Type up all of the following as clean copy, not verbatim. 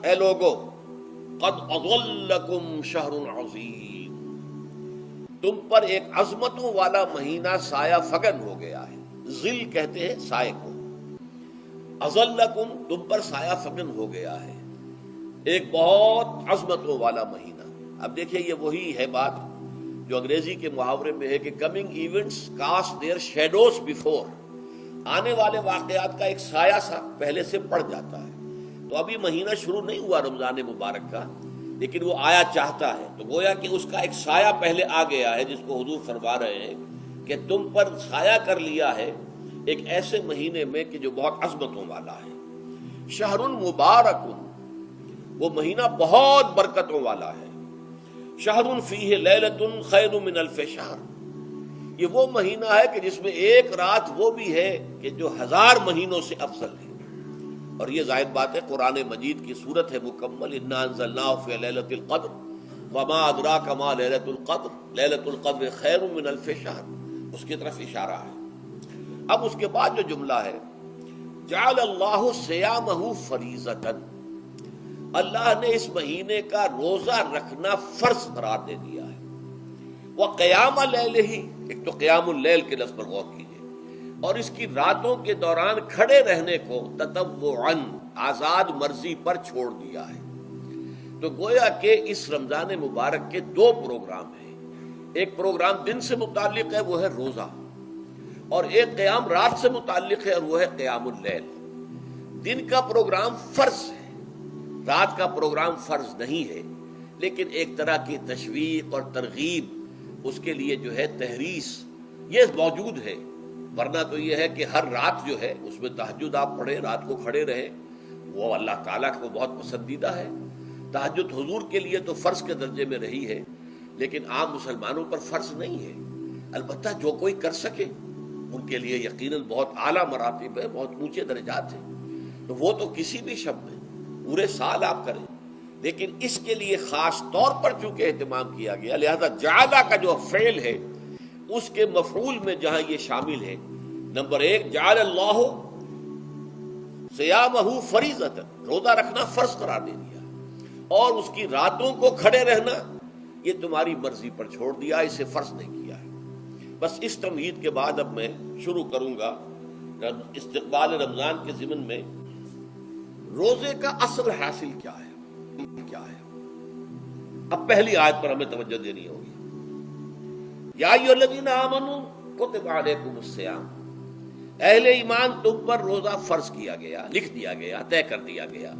اے لوگو قد اضلکم شہر عظیم، تم پر ایک عظمتوں والا مہینہ سایہ فگن ہو گیا ہے. ظل کہتے ہیں سائے کو. اضلکم تم پر سایہ فگن ہو گیا ہے ایک بہت عظمتوں والا مہینہ. اب دیکھیں یہ وہی ہے بات جو انگریزی کے محاورے میں ہے کہ coming events cast their shadows before. آنے والے واقعات کا ایک سایہ سا پہلے سے پڑ جاتا ہے. تو ابھی مہینہ شروع نہیں ہوا رمضان مبارک کا، لیکن وہ آیا چاہتا ہے، تو گویا کہ اس کا ایک سایہ پہلے آ گیا ہے، جس کو حضور فرما رہے ہیں کہ تم پر سایہ کر لیا ہے ایک ایسے مہینے میں کہ جو بہت عظمتوں والا ہے. شہر مبارک، وہ مہینہ بہت برکتوں والا ہے. شہر فیہ لیلۃ خیر من الف شہر، یہ وہ مہینہ ہے کہ جس میں ایک رات وہ بھی ہے کہ جو 1000 مہینوں سے افضل ہے. اور یہ ظاہر بات ہے قرآن مجید کی صورت ہے مکمل. انا انزلناہ فی لیلۃ القدر وما ادراک ما لیلۃ القدر لیلۃ القدر خیر من الف شہر، اس کی طرف اشارہ ہے. اب اس کے بعد جو جملہ ہے جعل اللہ صیامہ فریضۃ، اللہ نے اس مہینے کا روزہ رکھنا فرض قرار دے دیا ہے. وقیام لیلہ، ایک تو قیام اللیل کے لفظ پر غور کیجیے، اور اس کی راتوں کے دوران کھڑے رہنے کو تطوعاً آزاد مرضی پر چھوڑ دیا ہے. تو گویا کہ اس رمضان مبارک کے 2 پروگرام ہیں. ایک پروگرام دن سے متعلق ہے، وہ ہے روزہ، اور ایک قیام رات سے متعلق ہے، اور وہ ہے قیام اللیل. دن کا پروگرام فرض ہے، رات کا پروگرام فرض نہیں ہے، لیکن ایک طرح کی تشویق اور ترغیب، اس کے لیے جو ہے تحریص، یہ موجود ہے. ورنہ تو یہ ہے کہ ہر رات جو ہے اس میں تہجد آپ پڑھیں، رات کو کھڑے رہیں، وہ اللہ تعالیٰ کو بہت پسندیدہ ہے. تہجد حضور کے لیے تو فرض کے درجے میں رہی ہے، لیکن عام مسلمانوں پر فرض نہیں ہے. البتہ جو کوئی کر سکے ان کے لیے یقیناً بہت اعلیٰ مراتب ہے، بہت اونچے درجات ہیں. تو وہ تو کسی بھی شب میں پورے سال آپ کریں، لیکن اس کے لیے خاص طور پر چونکہ اہتمام کیا گیا، لہذا جعلہ کا جو فعل ہے اس کے مفعول میں جہاں یہ شامل ہے، نمبر 1 جعل اللہ صیامہ فریضۃ، روزہ رکھنا فرض قرار دے دیا، اور اس کی راتوں کو کھڑے رہنا یہ تمہاری مرضی پر چھوڑ دیا، اسے فرض نہیں کیا ہے. بس اس تمہید کے بعد اب میں شروع کروں گا استقبال رمضان کے ضمن میں روزے کا اصل حاصل کیا ہے. اب پہلی آیت پر ہمیں توجہ دینی ہوگی. یا ایھا الذین آمنوا کتب علیکم الصیام، اہل ایمان تم پر روزہ فرض کیا گیا، لکھ دیا گیا، طے کر دیا گیا.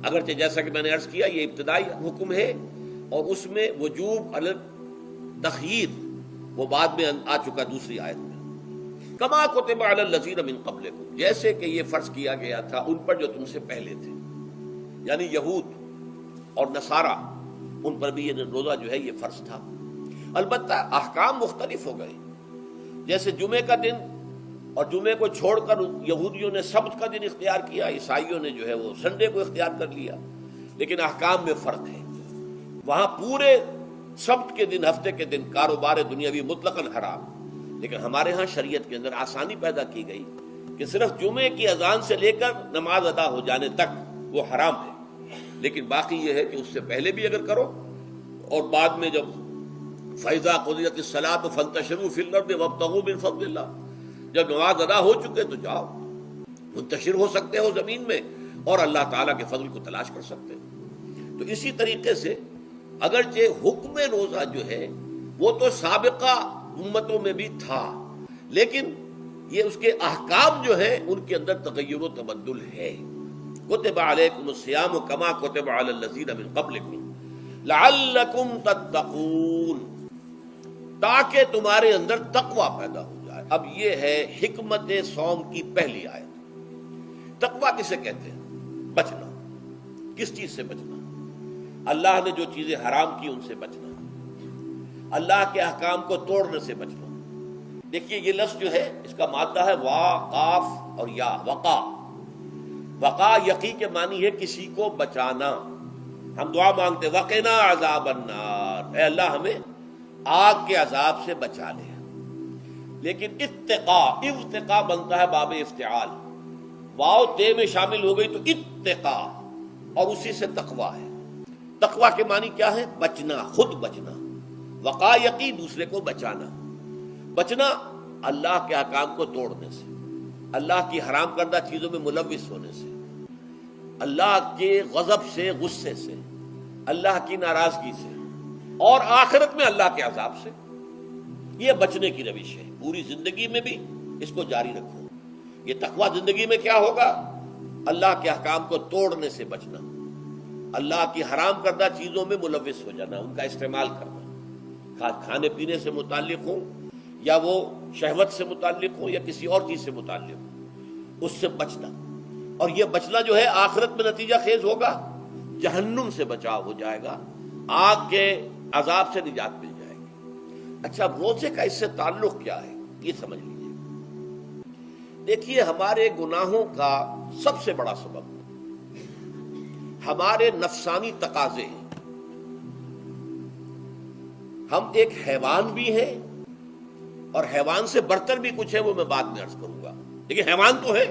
اگرچہ جیسا کہ میں نے عرض کیا یہ ابتدائی حکم ہے، اور اس میں وجوب علی التخییر وہ بعد میں آ چکا دوسری آیت میں. کما کتب علی الذین من قبلکم، جیسے کہ یہ فرض کیا گیا تھا ان پر جو تم سے پہلے تھے، یعنی یہود اور نصارہ، ان پر بھی یہ روزہ جو ہے یہ فرض تھا. البتہ احکام مختلف ہو گئے. جیسے جمعے کا دن، اور جمعے کو چھوڑ کر یہودیوں نے سبت کا دن اختیار کیا، عیسائیوں نے جو ہے وہ سنڈے کو اختیار کر لیا، لیکن احکام میں فرق ہے. وہاں پورے سبت کے دن، ہفتے کے دن کاروبار دنیاوی مطلقاً حرام، لیکن ہمارے ہاں شریعت کے اندر آسانی پیدا کی گئی کہ صرف جمعے کی اذان سے لے کر نماز ادا ہو جانے تک وہ حرام ہے، لیکن باقی یہ ہے کہ اس سے پہلے بھی اگر کرو، اور بعد میں جب فَإِذَا قُضِيَتِ الصَّلَاةُ فَانتَشِرُوا فِي الْأَرْضِ وَابْتَغُوا مِن فَضْلِ اللَّهِ، جب نماز ادا ہو چکے تو جاؤ، منتشر ہو سکتے ہو زمین میں، اور اللہ تعالیٰ کے فضل کو تلاش کر سکتے ہو. تو اسی طریقے سے اگرچہ حکم روزہ جو ہے وہ تو سابقہ امتوں میں بھی تھا، لیکن یہ اس کے احکام جو ہیں ان کے اندر تغیر و تبدل ہے. کتب علیکم الصیام کما کتب علی الذین من قبلکم لعلکم تتقون، تاکہ تمہارے اندر تقوی پیدا ہو جائے. اب یہ ہے حکمت صوم کی پہلی آیت. تقوی کسے کہتے ہیں؟ بچنا. کس چیز سے بچنا؟ اللہ نے جو چیزیں حرام کی ان سے بچنا، اللہ کے احکام کو توڑنے سے بچنا. دیکھیے یہ لفظ جو ہے اس کا مادہ ہے وا، قاف اور یا، وقا. وقا یقی کے معنی ہے کسی کو بچانا. ہم دعا مانگتے وقنا عذاب النار، اے اللہ ہمیں آگ کے عذاب سے بچا لے. لیکن ارتقا بنتا ہے باب افتعال، واو تے میں شامل ہو گئی تو اتقا، اور اسی سے تقویٰ ہے۔ تقویٰ کے معنی کیا ہے؟ بچنا، خود بچنا، وقایقی دوسرے کو بچانا۔ بچنا اللہ کے احکام کو توڑنے سے، اللہ کی حرام کردہ چیزوں میں ملوث ہونے سے، اللہ کے غضب سے، غصے سے، اللہ کی ناراضگی سے، اور آخرت میں اللہ کے عذاب سے۔ یہ بچنے کی روش ہے، پوری زندگی میں بھی اس کو جاری رکھو۔ یہ تقویٰ زندگی میں کیا ہوگا؟ اللہ کے احکام کو توڑنے سے بچنا، اللہ کی حرام کردہ چیزوں میں ملوث ہو جانا، ان کا استعمال کرنا، کھانے پینے سے متعلق ہو یا وہ شہوت سے متعلق ہو یا کسی اور چیز سے متعلق ہو، اس سے بچنا۔ اور یہ بچنا جو ہے آخرت میں نتیجہ خیز ہوگا، جہنم سے بچاؤ ہو جائے گا، آگ کے عذاب سے نجات مل جائے گی۔ اچھا، روزے کا اس سے تعلق کیا ہے یہ سمجھ لیجیے۔ دیکھیے، ہمارے گناہوں کا سب سے بڑا سبب ہمارے نفسانی تقاضے ہیں۔ ہم ایک حیوان بھی ہیں، اور حیوان سے برتر بھی کچھ ہے، وہ میں بعد میں عرض کروں گا، لیکن حیوان تو ہے۔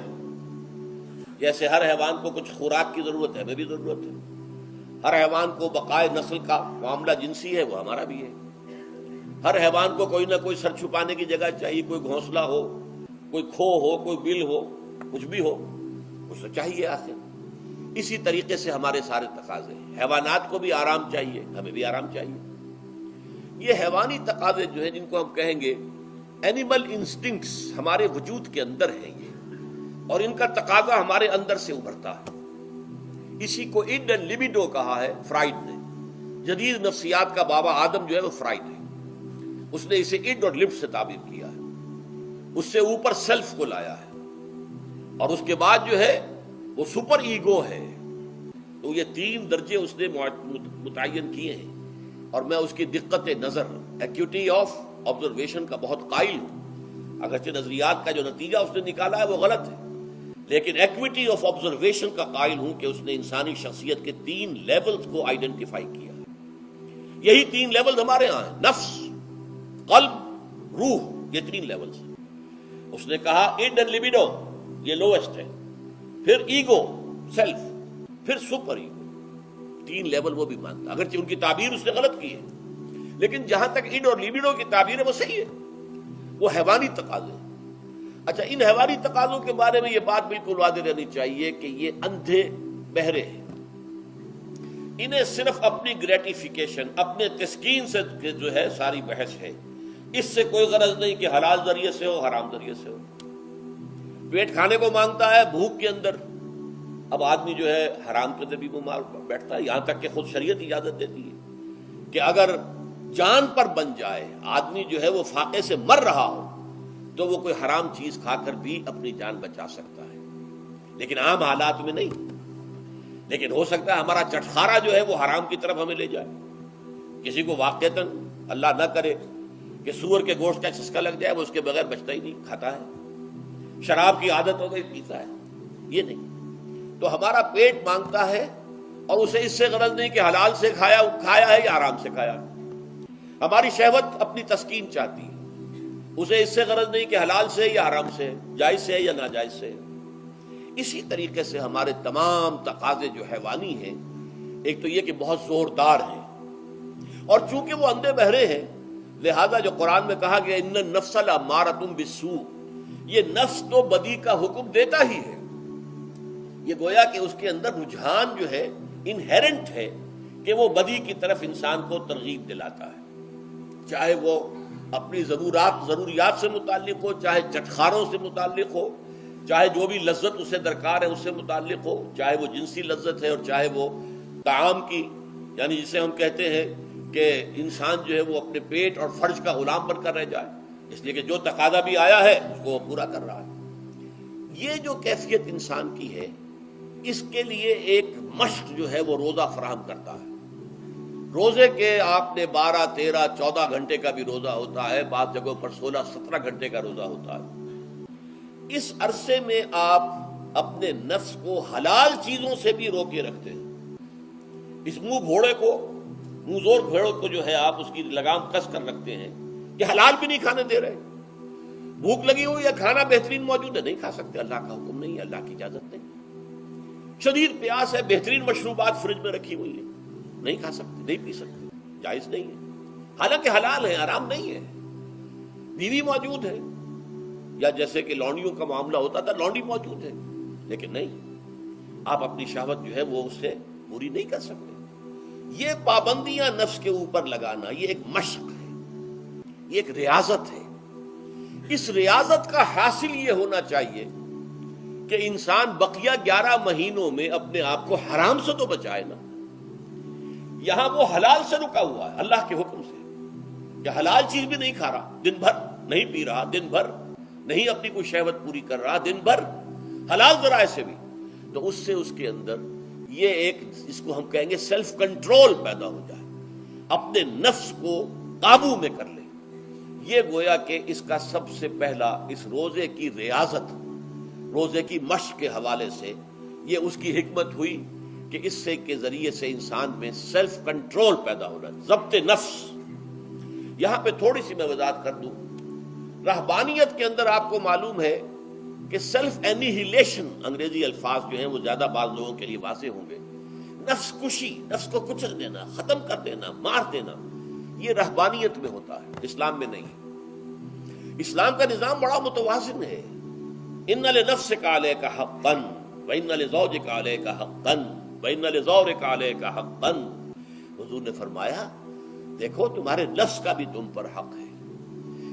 جیسے ہر حیوان کو کچھ خوراک کی ضرورت ہے، ہمیں بھی ضرورت ہے۔ ہر حیوان کو بقائے نسل کا معاملہ جنسی ہے، وہ ہمارا بھی ہے۔ ہر حیوان کو کوئی نہ کوئی سر چھپانے کی جگہ چاہیے، کوئی گھونسلہ ہو، کوئی کھو ہو، کوئی بل ہو، کچھ بھی ہو، کچھ تو چاہیے آخر۔ اسی طریقے سے ہمارے سارے تقاضے ہیں۔ حیوانات کو بھی آرام چاہیے، ہمیں بھی آرام چاہیے۔ یہ حیوانی تقاضے جو ہیں، جن کو ہم کہیں گے اینیمل انسٹنکٹس، ہمارے وجود کے اندر ہیں یہ، اور ان کا تقاضا ہمارے اندر سے ابھرتا ہے۔ اسی کو اڈ اینڈ لیبیڈو کہا ہے فرائڈ نے۔ جدید نفسیات کا بابا آدم جو ہے وہ فرائڈ ہے، اس نے اسے اڈ اور لب سے تعبیر کیا ہے، اس سے اوپر سیلف کو لایا ہے، اور اس کے بعد جو ہے وہ سپر ایگو ہے۔ تو یہ تین درجے اس نے متعین کیے ہیں، اور میں اس کی دقت نظر، ایکیوٹی آف آبزرویشن کا بہت قائل ہوں۔ اگرچہ نظریات کا جو نتیجہ اس نے نکالا ہے وہ غلط ہے، لیکن ایکویٹی آف آبزرویشن کا قائل ہوں کہ اس نے انسانی شخصیت کے تین لیولز کو آئیڈینٹیفائی کیا ہے۔ یہی تین لیولز ہمارے ہاں ہیں، نفس، قلب، روح، یہ تین لیولز ہیں۔ اس نے کہا اڈ اینڈ لیبیڈو یہ لوسٹ ہے، پھر ایگو، سیلف، پھر سپر ایگو۔ تین لیول وہ بھی مانتا، اگرچہ ان کی تعبیر اس نے غلط کی ہے، لیکن جہاں تک اڈ اور لیبیڈو کی تعبیر ہے وہ صحیح ہے، وہ حیوانی تقاضے ہیں۔ اچھا، ان حیوانی تقاضوں کے بارے میں یہ بات بالکل واضح رہنی چاہیے کہ یہ اندھے بہرے ہیں۔ انہیں صرف اپنی گریٹیفیکیشن، اپنے تسکین سے جو ہے ساری بحث ہے، اس سے کوئی غرض نہیں کہ حلال ذریعے سے ہو، حرام ذریعے سے ہو۔ پیٹ کھانے کو مانگتا ہے بھوک کے اندر، اب آدمی جو ہے حرام کے بھی بیمار بیٹھتا ہے، یہاں تک کہ خود شریعت اجازت دیتی ہے کہ اگر جان پر بن جائے، آدمی جو ہے وہ فاقے سے مر رہا ہو، تو وہ کوئی حرام چیز کھا کر بھی اپنی جان بچا سکتا ہے، لیکن عام حالات میں نہیں۔ لیکن ہو سکتا ہے ہمارا چٹخارا جو ہے وہ حرام کی طرف ہمیں لے جائے۔ کسی کو واقعتاً اللہ نہ کرے کہ سور کے گوشت کا چسکا لگ جائے، وہ اس کے بغیر بچتا ہی نہیں، کھاتا ہے۔ شراب کی عادت ہو گئی، پیتا ہے، یہ نہیں۔ تو ہمارا پیٹ مانگتا ہے، اور اسے اس سے غرض نہیں کہ حلال سے کھایا ہے یا حرام سے کھایا۔ ہماری شہوت اپنی تسکین چاہتی ہے، اسے اس سے غرض نہیں کہ حلال سے یا حرام سے، جائز سے یا ناجائز سے۔ اسی طریقے سے ہمارے تمام تقاضے جو حیوانی ہیں، ایک تو یہ کہ بہت زوردار ہیں، اور چونکہ وہ اندھے بہرے ہیں، لہذا جو قرآن میں کہا گیا ان النفس لامارۃ بالسوء، یہ نفس تو بدی کا حکم دیتا ہی ہے۔ یہ گویا کہ اس کے اندر رجحان جو ہے انہیرنٹ ہے کہ وہ بدی کی طرف انسان کو ترغیب دلاتا ہے، چاہے وہ اپنی ضروریات سے متعلق ہو، چاہے چٹخاروں سے متعلق ہو، چاہے جو بھی لذت اسے درکار ہے اس سے متعلق ہو، چاہے وہ جنسی لذت ہے اور چاہے وہ طعام کی، یعنی جسے ہم کہتے ہیں کہ انسان جو ہے وہ اپنے پیٹ اور فرج کا غلام بن کر رہ جائے، اس لیے کہ جو تقاضا بھی آیا ہے اس کو وہ پورا کر رہا ہے۔ یہ جو کیفیت انسان کی ہے، اس کے لیے ایک مشق جو ہے وہ روزہ فراہم کرتا ہے۔ روزے کے آپ نے 12، 13، 14 گھنٹے کا بھی روزہ ہوتا ہے، بعض جگہوں پر 16، 17 گھنٹے کا روزہ ہوتا ہے۔ اس عرصے میں آپ اپنے نفس کو حلال چیزوں سے بھی روکے رکھتے ہیں۔ اس منہ زور گھوڑے کو جو ہے آپ اس کی لگام کس کر رکھتے ہیں کہ حلال بھی نہیں کھانے دے رہے۔ بھوک لگی ہوئی یا کھانا بہترین موجود ہے، نہیں کھا سکتے، اللہ کا حکم نہیں ہے، اللہ کی اجازت نہیں۔ شدید پیاس ہے، بہترین مشروبات فریج میں رکھی ہوئی ہے، نہیں کھا سکتے، نہیں پی سکتے، جائز نہیں ہے، حالانکہ حلال ہے، حرام نہیں ہے، بیوی موجود ہے، یا جیسے کہ لونڈیوں کا معاملہ ہوتا تھا لونڈی موجود ہے، لیکن نہیں، آپ اپنی شہوت جو ہے وہ اس سے پوری نہیں کر سکتے۔ یہ پابندیاں نفس کے اوپر لگانا یہ ایک مشق ہے، یہ ایک ریاضت ہے۔ اس ریاضت کا حاصل یہ ہونا چاہیے کہ انسان بقیہ 11 مہینوں میں اپنے آپ کو حرام سے تو بچائے نا۔ یہاں وہ حلال سے رکا ہوا ہے اللہ کے حکم سے، کہ حلال چیز بھی نہیں کھا رہا، دن بھر نہیں پی رہا، دن بھر نہیں اپنی کوئی شہوت پوری کر رہا، دن بھر حلال ذرائع سے بھی، تو اس سے اس کے اندر یہ ایک اس کو ہم کہیں گے سیلف کنٹرول پیدا ہو جائے، اپنے نفس کو قابو میں کر لے۔ یہ گویا کہ اس کا سب سے پہلا اس روزے کی ریاضت، روزے کی مشق کے حوالے سے یہ اس کی حکمت ہوئی کہ اس سے کے ذریعے سے انسان میں سیلف کنٹرول پیدا ہو رہا ہے، ضبط نفس۔ یہاں پہ تھوڑی سی میں وضاحت کر دوں، رہبانیت کے اندر آپ کو معلوم ہے کہ سیلف اینیہیلیشن، انگریزی الفاظ جو ہیں وہ زیادہ بعض لوگوں کے لیے واضح ہوں گے، نفس کشی، نفس کو کچل دینا، ختم کر دینا، مار دینا، یہ رہبانیت میں ہوتا ہے، اسلام میں نہیں۔ اسلام کا نظام بڑا متوازن ہے، ان لنفسک علیک حقا وان لزوجک علیک حقا وان لزورک علیک حقا۔ حضور نے فرمایا دیکھو تمہارے نفس کا بھی تم پر حق ہے،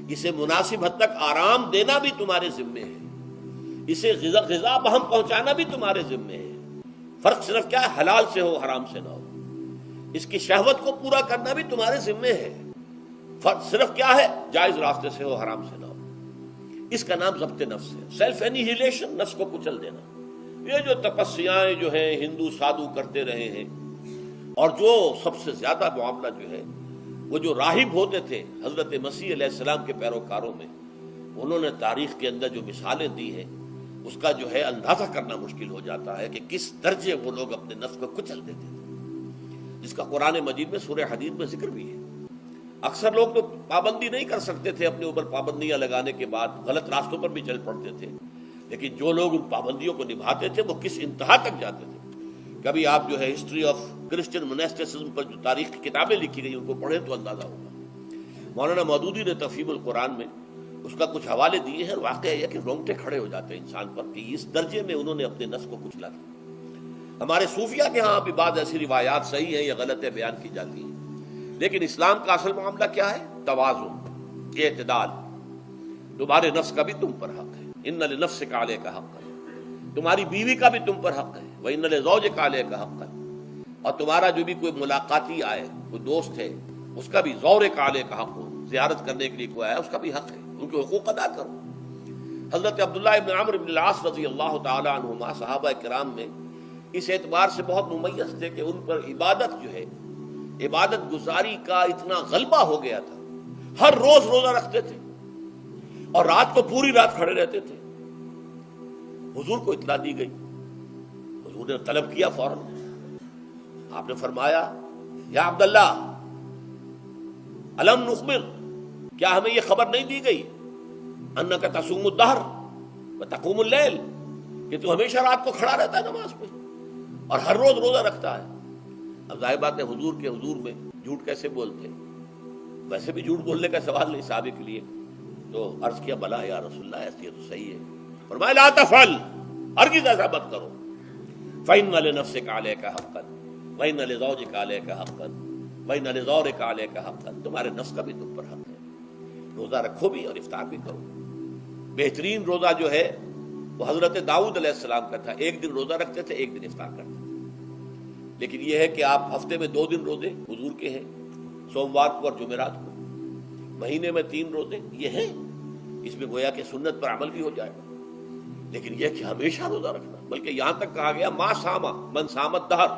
اسے مناسب حد تک آرام دینا بھی تمہارے ذمے ہے، اسے غذا بہم پہنچانا بھی تمہارے ذمے ہے۔ فرق صرف کیا ہے، حلال سے ہو حرام سے نہ ہو، اس کی شہوت کو پورا کرنا بھی تمہارے ذمے ہے۔ فرق صرف کیا ہے، جائز راستے سے ہو حرام سے نہ ہو۔ اس کا نام ضبط نفس ہے، سیلف اینیہیلیشن، نفس کو کچل دینا۔ یہ جو تپسیاں جو ہیں ہندو سادھو کرتے رہے ہیں، اور جو سب سے زیادہ معاملہ جو ہے وہ جو راہب ہوتے تھے حضرت مسیح علیہ السلام کے پیروکاروں میں، انہوں نے تاریخ کے اندر جو مثالیں دی ہیں اس کا جو ہے اندازہ کرنا مشکل ہو جاتا ہے کہ کس درجے وہ لوگ اپنے نفس کو کچل دیتے تھے، جس کا قرآن مجید میں سورہ حدید میں ذکر بھی ہے۔ اکثر لوگ تو پابندی نہیں کر سکتے تھے، اپنے اوپر پابندیاں لگانے کے بعد غلط راستوں پر بھی چل پڑتے تھے، لیکن جو لوگ ان پابندیوں کو نبھاتے تھے وہ کس انتہا تک جاتے تھے۔ کبھی آپ جو ہے ہسٹری آف کرسچن مناسٹسزم پر جو تاریخ کی کتابیں لکھی گئی ان کو پڑھیں تو اندازہ ہوگا۔ مولانا مودودی نے تفہیم القرآن میں اس کا کچھ حوالے دیے ہیں، اور واقعہ یہ کہ رونگٹے کھڑے ہو جاتے ہیں انسان پر کہ اس درجے میں انہوں نے اپنے نفس کو کچلا تھا۔ ہمارے صوفیہ کے ہاں بھی بعض ایسی روایات صحیح ہیں یا غلط ہے بیان کی جاتی ہیں، لیکن اسلام کا اصل معاملہ کیا ہے، توازن، اعتدال۔ تمہارے نفس کا بھی تم پر حق ہے، ان لنفسک علیک حقا، تمہاری بیوی کا بھی تم پر حق ہے، وَإِنَّ لِزَوْجِكَ عَلَيْكَ حَقًّا، اور تمہارا جو بھی کوئی ملاقاتی آئے، کوئی دوست ہے، اس کا بھی زورک علیک حق ہو، زیارت کرنے کے لیے کوئی آیا اس کا بھی حق ہے، ان کے حقوق ادا کرو۔ حضرت عبداللہ ابن عمرو بن العاص رضی اللہ تعالی عنہما صحابہ کرام میں اس اعتبار سے بہت ممیز تھے کہ ان پر عبادت جو ہے، عبادت گزاری کا اتنا غلبہ ہو گیا تھا، ہر روز روزہ رکھتے تھے اور رات کو پوری رات کھڑے رہتے تھے۔ حضور کو اطلاع دی گئی، حضور نے طلب کیا فوراً، آپ نے فرمایا یا عبداللہ الم نخبر، کیا ہمیں یہ خبر نہیں دی گئی انک تصوم الدہر وتقوم اللیل، کہ تو ہمیشہ رات کو کھڑا رہتا ہے نماز پہ اور ہر روز روزہ رکھتا ہے۔ اب ظاہر بات ہے حضور کے حضور میں جھوٹ کیسے بولتے، ویسے بھی جھوٹ بولنے کا سوال نہیں صحابہ کے لیے، تو عرض کیا بلا یا رسول اللہ ایسی تو صحیح ہے۔ فرمایا لا تفعل، ہرگز ایسا مت کرو، فإن لنفسك عليك حقا وإن لزوجك عليك حقا وإن لزورك عليك حقا، تمہارے نفس کا بھی تم پر حق ہے، روزہ رکھو بھی اور افطار بھی کرو۔ بہترین روزہ جو ہے وہ حضرت داؤد علیہ السلام کا تھا، ایک دن روزہ رکھتے تھے، ایک دن افطار کرتے تھے، لیکن یہ ہے کہ آپ ہفتے میں 2 دن روزے حضور کے ہیں، سوموار کو اور جمعرات کو، مہینے میں 3 روزے یہ ہیں، اس میں گویا کہ سنت پر عمل بھی ہو جائے گا، لیکن یہ کہ ہمیشہ روزہ رکھنا، بلکہ یہاں تک کہا گیا ما ساما من سام الدہر،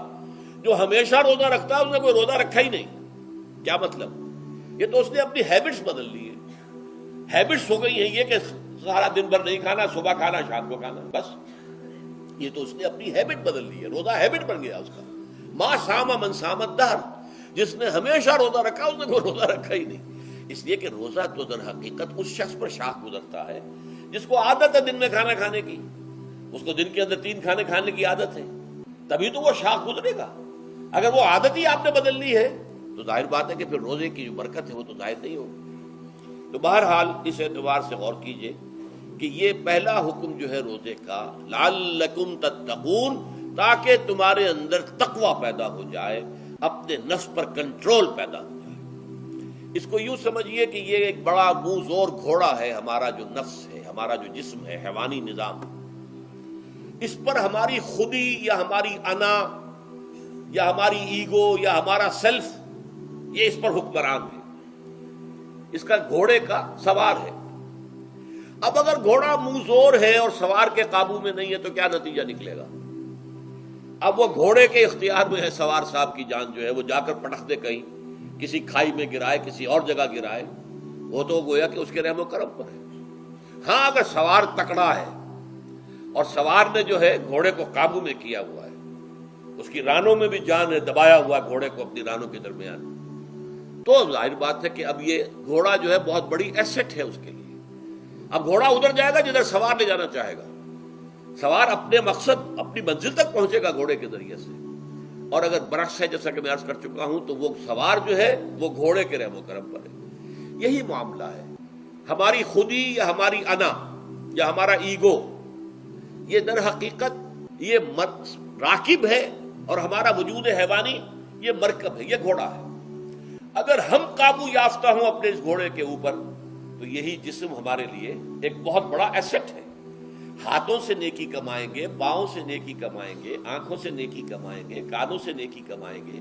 جو ہمیشہ روزہ رکھتا ہے اس نے کوئی روزہ رکھا ہی نہیں۔ کیا مطلب، یہ تو اس نے اپنی ہیبٹس بدل لی ہے، ہیبٹس ہو گئی ہیں یہ کہ سارا دن بھر نہیں کھانا، صبح کھانا شام کو کھانا، بس یہ تو اس نے اپنی ہیبٹ بدل لی ہے، روزہ ہیبٹ بن گیا اس کا۔ ما ساما من سام الدہر، جس نے ہمیشہ روزہ رکھا اس نے کوئی روزہ رکھا ہی نہیں، اس لیے کہ روزہ تو در حقیقت اس شخص پر شاخ گزرتا ہے جس کو عادت ہے دن میں کھانا کھانے کی، اس کو دن کے اندر 3 کھانے کھانے کی عادت ہے، تبھی تو وہ شاخ گزرے گا. اگر وہ عادت ہی آپ نے بدل لی ہے تو ظاہر بات ہے کہ پھر روزے کی جو برکت ہے وہ تو ظاہر نہیں ہوگی. تو بہرحال اس اعتبار سے غور کیجئے کہ یہ پہلا حکم جو ہے روزے کا، لعلکم تتقون، تاکہ تمہارے اندر تقوی پیدا ہو جائے، اپنے نفس پر کنٹرول پیدا ہو جائے. اس کو یوں سمجھیے کہ یہ ایک بڑا منہ زور گھوڑا ہے ہمارا جو نفس ہے، ہمارا جو جسم ہے، حیوانی نظام. اس پر ہماری خودی یا ہماری انا یا ہماری ایگو یا ہمارا سیلف، یہ اس پر حکمران ہے، اس کا گھوڑے کا سوار ہے. اب اگر گھوڑا منہ زور ہے اور سوار کے قابو میں نہیں ہے تو کیا نتیجہ نکلے گا؟ اب وہ گھوڑے کے اختیار میں ہے، سوار صاحب کی جان جو ہے وہ جا کر پٹخ دے کہیں، کسی کھائی میں گرائے، کسی اور جگہ گرائے، وہ تو گویا کہ اس کے رحم و کرم پر ہے. ہاں اگر سوار تکڑا ہے اور سوار نے جو ہے گھوڑے کو قابو میں کیا ہوا ہے، اس کی رانوں میں بھی جان ہے، دبایا ہوا گھوڑے کو اپنی رانوں کے درمیان، تو ظاہر بات ہے کہ اب یہ گھوڑا جو ہے بہت بڑی ایسٹ ہے اس کے لیے. اب گھوڑا ادھر جائے گا جدھر سوار لے جانا چاہے گا. سوار اپنے مقصد، اپنی منزل تک پہنچے گا گھوڑے کے ذریعے سے. اور اگر برعکس ہے، جیسا کہ میں عرض کر چکا ہوں، تو وہ سوار جو ہے وہ گھوڑے کے رحم و کرم پر ہے. یہی معاملہ ہے. ہماری خودی یا ہماری انا یا ہمارا ایگو، یہ در حقیقت یہ راکب ہے، اور ہمارا وجود حیوانی یہ مرکب ہے، یہ گھوڑا ہے. اگر ہم قابو یافتہ ہوں اپنے اس گھوڑے کے اوپر تو یہی جسم ہمارے لیے ایک بہت بڑا ایسٹ ہے. ہاتھوں سے نیکی کمائیں گے، پاؤں سے نیکی کمائیں گے، آنکھوں سے نیکی کمائیں گے، کانوں سے نیکی کمائیں گے،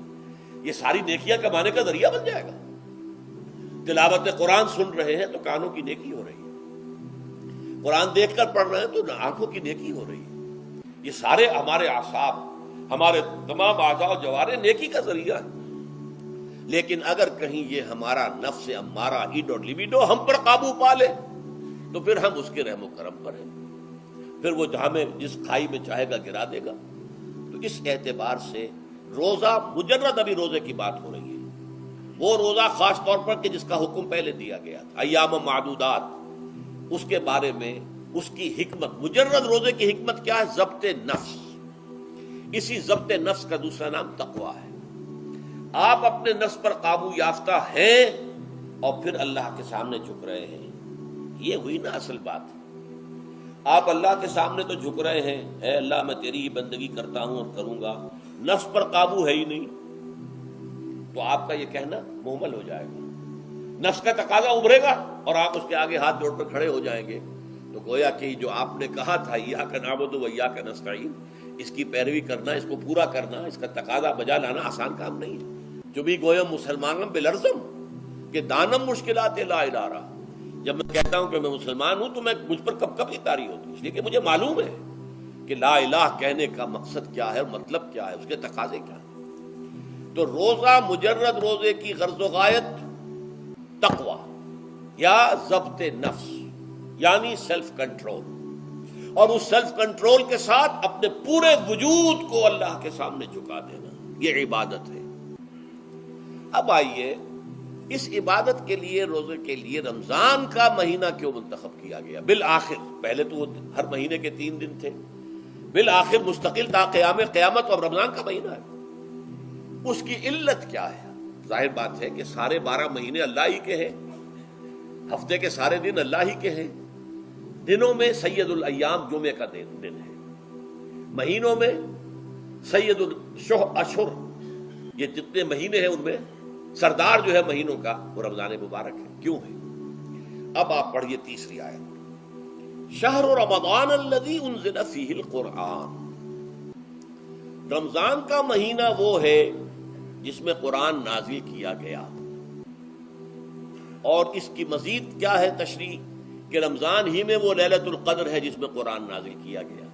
یہ ساری نیکیاں کمانے کا ذریعہ بن جائے گا. تلاوت قرآن سن رہے ہیں تو کانوں کی نیکی ہو رہی ہے، قرآن دیکھ کر پڑھ رہے ہیں تو آنکھوں کی نیکی ہو رہی ہے. یہ سارے ہمارے اعصاب، ہمارے تمام اعضاء و جوارح نیکی کا ذریعہ ہے. لیکن اگر کہیں یہ ہمارا نفس امارہ، ایڈ اور لیبیڈو ہم پر قابو پا لے تو پھر ہم اس کے رحم و کرم پر ہیں، پھر وہ ہمیں جس کھائی میں چاہے گا گرا دے گا. تو اس اعتبار سے روزہ مجرد، ابھی روزے کی بات ہو رہی ہے، وہ روزہ خاص طور پر کہ جس کا حکم پہلے دیا گیا تھا، ایام معدودات، اس کے بارے میں اس کی حکمت، مجرد روزے کی حکمت کیا ہے؟ ضبط نفس. اسی ضبط نفس کا دوسرا نام تقویٰ ہے. آپ اپنے نفس پر قابو یافتہ ہیں اور پھر اللہ کے سامنے جھک رہے ہیں. یہ ہوئی نا اصل بات. آپ اللہ کے سامنے تو جھک رہے ہیں، اے اللہ میں تیری ہی بندگی کرتا ہوں اور کروں گا، نفس پر قابو ہے ہی نہیں، تو آپ کا یہ کہنا مہمل ہو جائے گا. نفس کا تقاضا ابھرے گا اور آپ اس کے آگے ہاتھ جوڑ کر کھڑے ہو جائیں گے. تو گویا کہ جو آپ نے کہا تھا ایاک نعبد و ایاک نستعین، اس کی پیروی کرنا، اس کو پورا کرنا، اس کا تقاضا بجا لانا آسان کام نہیں ہے. جو بھی گویم مسلمانم بلرزم کہ دانم مشکلات لا ادارہ. جب میں کہتا ہوں کہ میں مسلمان ہوں تو میں مجھ پر کب کب یہ طاری ہوتی ہے، اس لیے کہ مجھے معلوم ہے کہ لا الہ کہنے کا مقصد کیا ہے، مطلب کیا ہے، اس کے تقاضے کیا ہیں. تو روزہ، مجرد روزے کی غرض و غایت تقویٰ یا ضبط نفس، یعنی سیلف کنٹرول، اور اس سیلف کنٹرول کے ساتھ اپنے پورے وجود کو اللہ کے سامنے جھکا دینا، یہ عبادت ہے. اب آئیے اس عبادت کے لیے، روزے کے لیے رمضان کا مہینہ کیوں منتخب کیا گیا بالآخر؟ پہلے تو وہ ہر مہینے کے 3 دن تھے، بالآخر مستقل تا قیام قیامت اور رمضان کا مہینہ ہے. اس کی علت کیا ہے؟ ظاہر بات ہے کہ سارے 12 مہینے اللہ ہی کے ہیں، ہفتے کے سارے دن اللہ ہی کے ہیں. دنوں میں سید الایام جمعے کا دن ہے، مہینوں میں سید الاشہر، یہ جتنے مہینے ہیں ان میں سردار جو ہے مہینوں کا وہ رمضان مبارک ہے. کیوں ہے؟ اب آپ پڑھیے تیسری آیت، شہر رمضان الذی انزل فیہ القرآن. رمضان کا مہینہ وہ ہے جس میں قرآن نازل کیا گیا. اور اس کی مزید کیا ہے تشریح کہ رمضان ہی میں وہ لیلۃ القدر ہے جس میں قرآن نازل کیا گیا.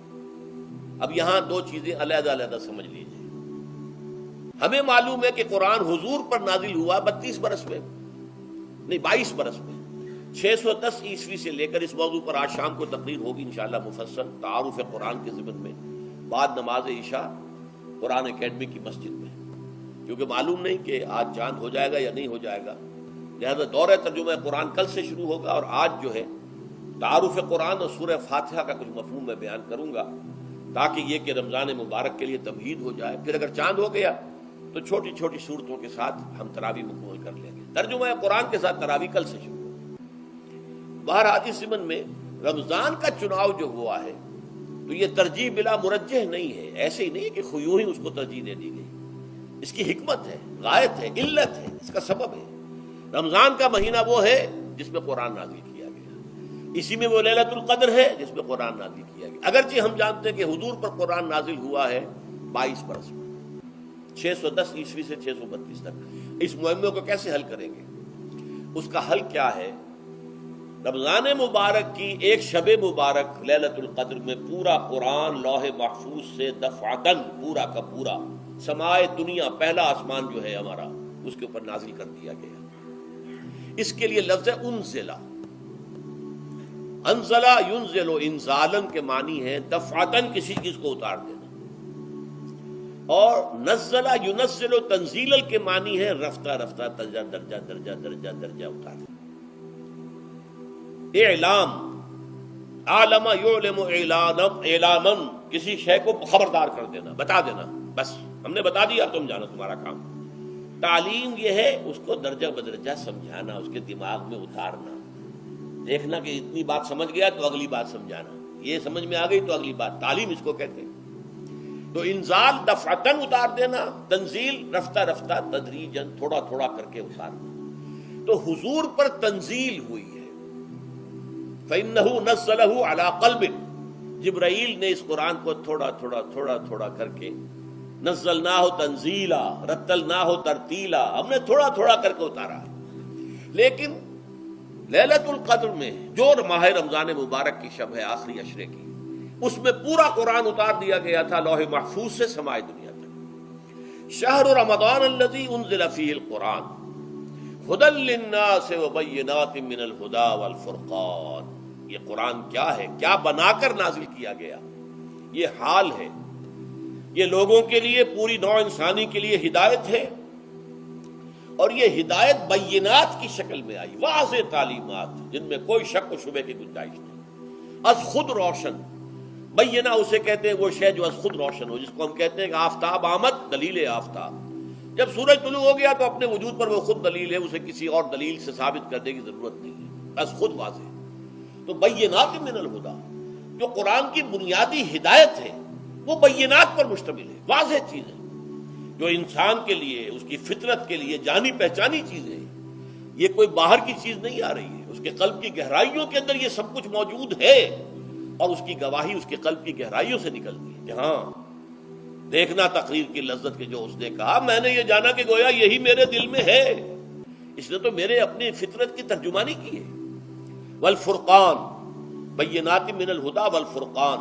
اب یہاں 2 چیزیں علیحدہ علیحدہ سمجھ لیجیے. ہمیں معلوم ہے کہ قرآن حضور پر نازل ہوا 32 برس میں، نہیں 22 برس میں، 610 عیسوی سے لے کر اس موضوع پر آج شام کو تقریر ہوگی انشاءاللہ مفصل تعارف قرآن کے ضمن میں، بعد نماز عشاء قرآن اکیڈمی کی مسجد میں، کیونکہ معلوم نہیں کہ آج چاند ہو جائے گا یا نہیں ہو جائے گا. لہذا دورہ ترجمہ قرآن کل سے شروع ہوگا، اور آج جو ہے تعارف قرآن اور سورہ فاتحہ کا کچھ مفہوم میں بیان کروں گا. تاکہ یہ کہ رمضان مبارک کے لیے تمہید ہو جائے. پھر اگر چاند ہو گیا تو چھوٹی چھوٹی صورتوں کے ساتھ ہم تراویح مکمل کر لیں گے. ترجمہ قرآن کے ساتھ تراویح کل سے شروع. بہرحال اس ضمن میں رمضان کا چناؤ جو ہوا ہے تو یہ ترجیح بلا مرجح نہیں ہے. ایسے ہی نہیں کہ یوں ہی اس کو ترجیح دے دی گئی. اس کی حکمت ہے، غایت ہے، علت ہے، اس کا سبب ہے. رمضان کا مہینہ وہ ہے جس میں قرآن نازل کیا گیا، اسی میں وہ لیلۃ القدر ہے جس میں قرآن نازل کیا گیا. اگرچہ ہم جانتے ہیں کہ حضور پر قرآن نازل ہوا ہے 22 برس میں، 610 عیسوی سے 632 تک. اس معمے کو کیسے حل کریں گے؟ اس کا حل کیا ہے؟ رمضان مبارک کی ایک شب مبارک لیلۃ القدر میں پورا قرآن لوح محفوظ سے دفعتاً پورا کا پورا سمائے دنیا، پہلا آسمان جو ہے ہمارا، اس کے اوپر نازل کر دیا گیا. اس کے لیے لفظ انزلہ، انزلہ ینزل انزالن کے معنی ہے دفعتاً کسی چیز کو اتار دینا، اور نزلہ ینزل تنزیلا کے معنی ہے رفتہ رفتہ درجہ درجہ درجہ درجہ درجہ اتار دینا. اعلام، عالم یعلم اعلاما، کسی شے کو خبردار کر دینا، بتا دینا، بس ہم نے بتا دیا، تم جانو، تمہارا کام. تعلیم یہ ہے اس کو درجہ بدرجہ سمجھانا، اس کے دماغ میں اتارنا، دیکھنا کہ اتنی بات سمجھ گیا تو اگلی بات سمجھانا، یہ سمجھ میں آ گئی تو اگلی بات. تعلیم اس کو کہتے ہیں. تو انزال دفعتاً اتار دینا، تنزیل رفتہ رفتہ تدریجاً تھوڑا تھوڑا کر کے اتارنا. تو حضور پر تنزیل ہوئی ہے. فَإِنَّهُ نَزَّلَهُ عَلَىٰ قَلْبِكَ، جبرائیل نے اس قرآن کو تھوڑا تھوڑا تھوڑا تھوڑا کر کے نزلناہ تنزیلا، رتلناہ ترتیلا، ہم نے تھوڑا تھوڑا کر کے اتارا. لیکن لیلۃ القدر میں جو ماہ رمضان مبارک کی شب ہے، آخری عشرے کی، اس میں پورا قرآن اتار دیا گیا تھا لوح محفوظ سے سمائے دنیا تک. شہر رمضان الذی انزل فیہ القرآن ھدی للناس وبینات من الہدی والفرقان. یہ قرآن کیا ہے؟ کیا بنا کر نازل کیا گیا؟ یہ حال ہے. یہ لوگوں کے لیے، پوری نوع انسانی کے لیے ہدایت ہے، اور یہ ہدایت بینات کی شکل میں آئی، واضح تعلیمات جن میں کوئی شک و شبہ کی گنجائش نہیں. از خود روشن، بینہ اسے کہتے ہیں وہ شے جو از خود روشن ہو، جس کو ہم کہتے ہیں کہ آفتاب آمد، دلیل آفتاب. جب سورج طلوع ہو گیا تو اپنے وجود پر وہ خود دلیل ہے، اسے کسی اور دلیل سے ثابت کرنے کی ضرورت نہیں ہے، از خود واضح. تو بینات من الہدی، جو قرآن کی بنیادی ہدایت ہے وہ بینات پر مشتمل ہے، واضح چیز ہے، جو انسان کے لیے، اس کی فطرت کے لیے جانی پہچانی چیزیں ہیں. یہ کوئی باہر کی چیز نہیں آ رہی ہے، اس کے قلب کی گہرائیوں کے اندر یہ سب کچھ موجود ہے، اور اس کی گواہی اس کے قلب کی گہرائیوں سے نکلتی ہے کہ ہاں دیکھنا تقریر کی لذت کے جو اس نے کہا، میں نے یہ جانا کہ گویا یہی میرے دل میں ہے، اس نے تو میرے اپنی فطرت کی ترجمانی کی ہے. والفرقان، بینات من الہدی والفرقان،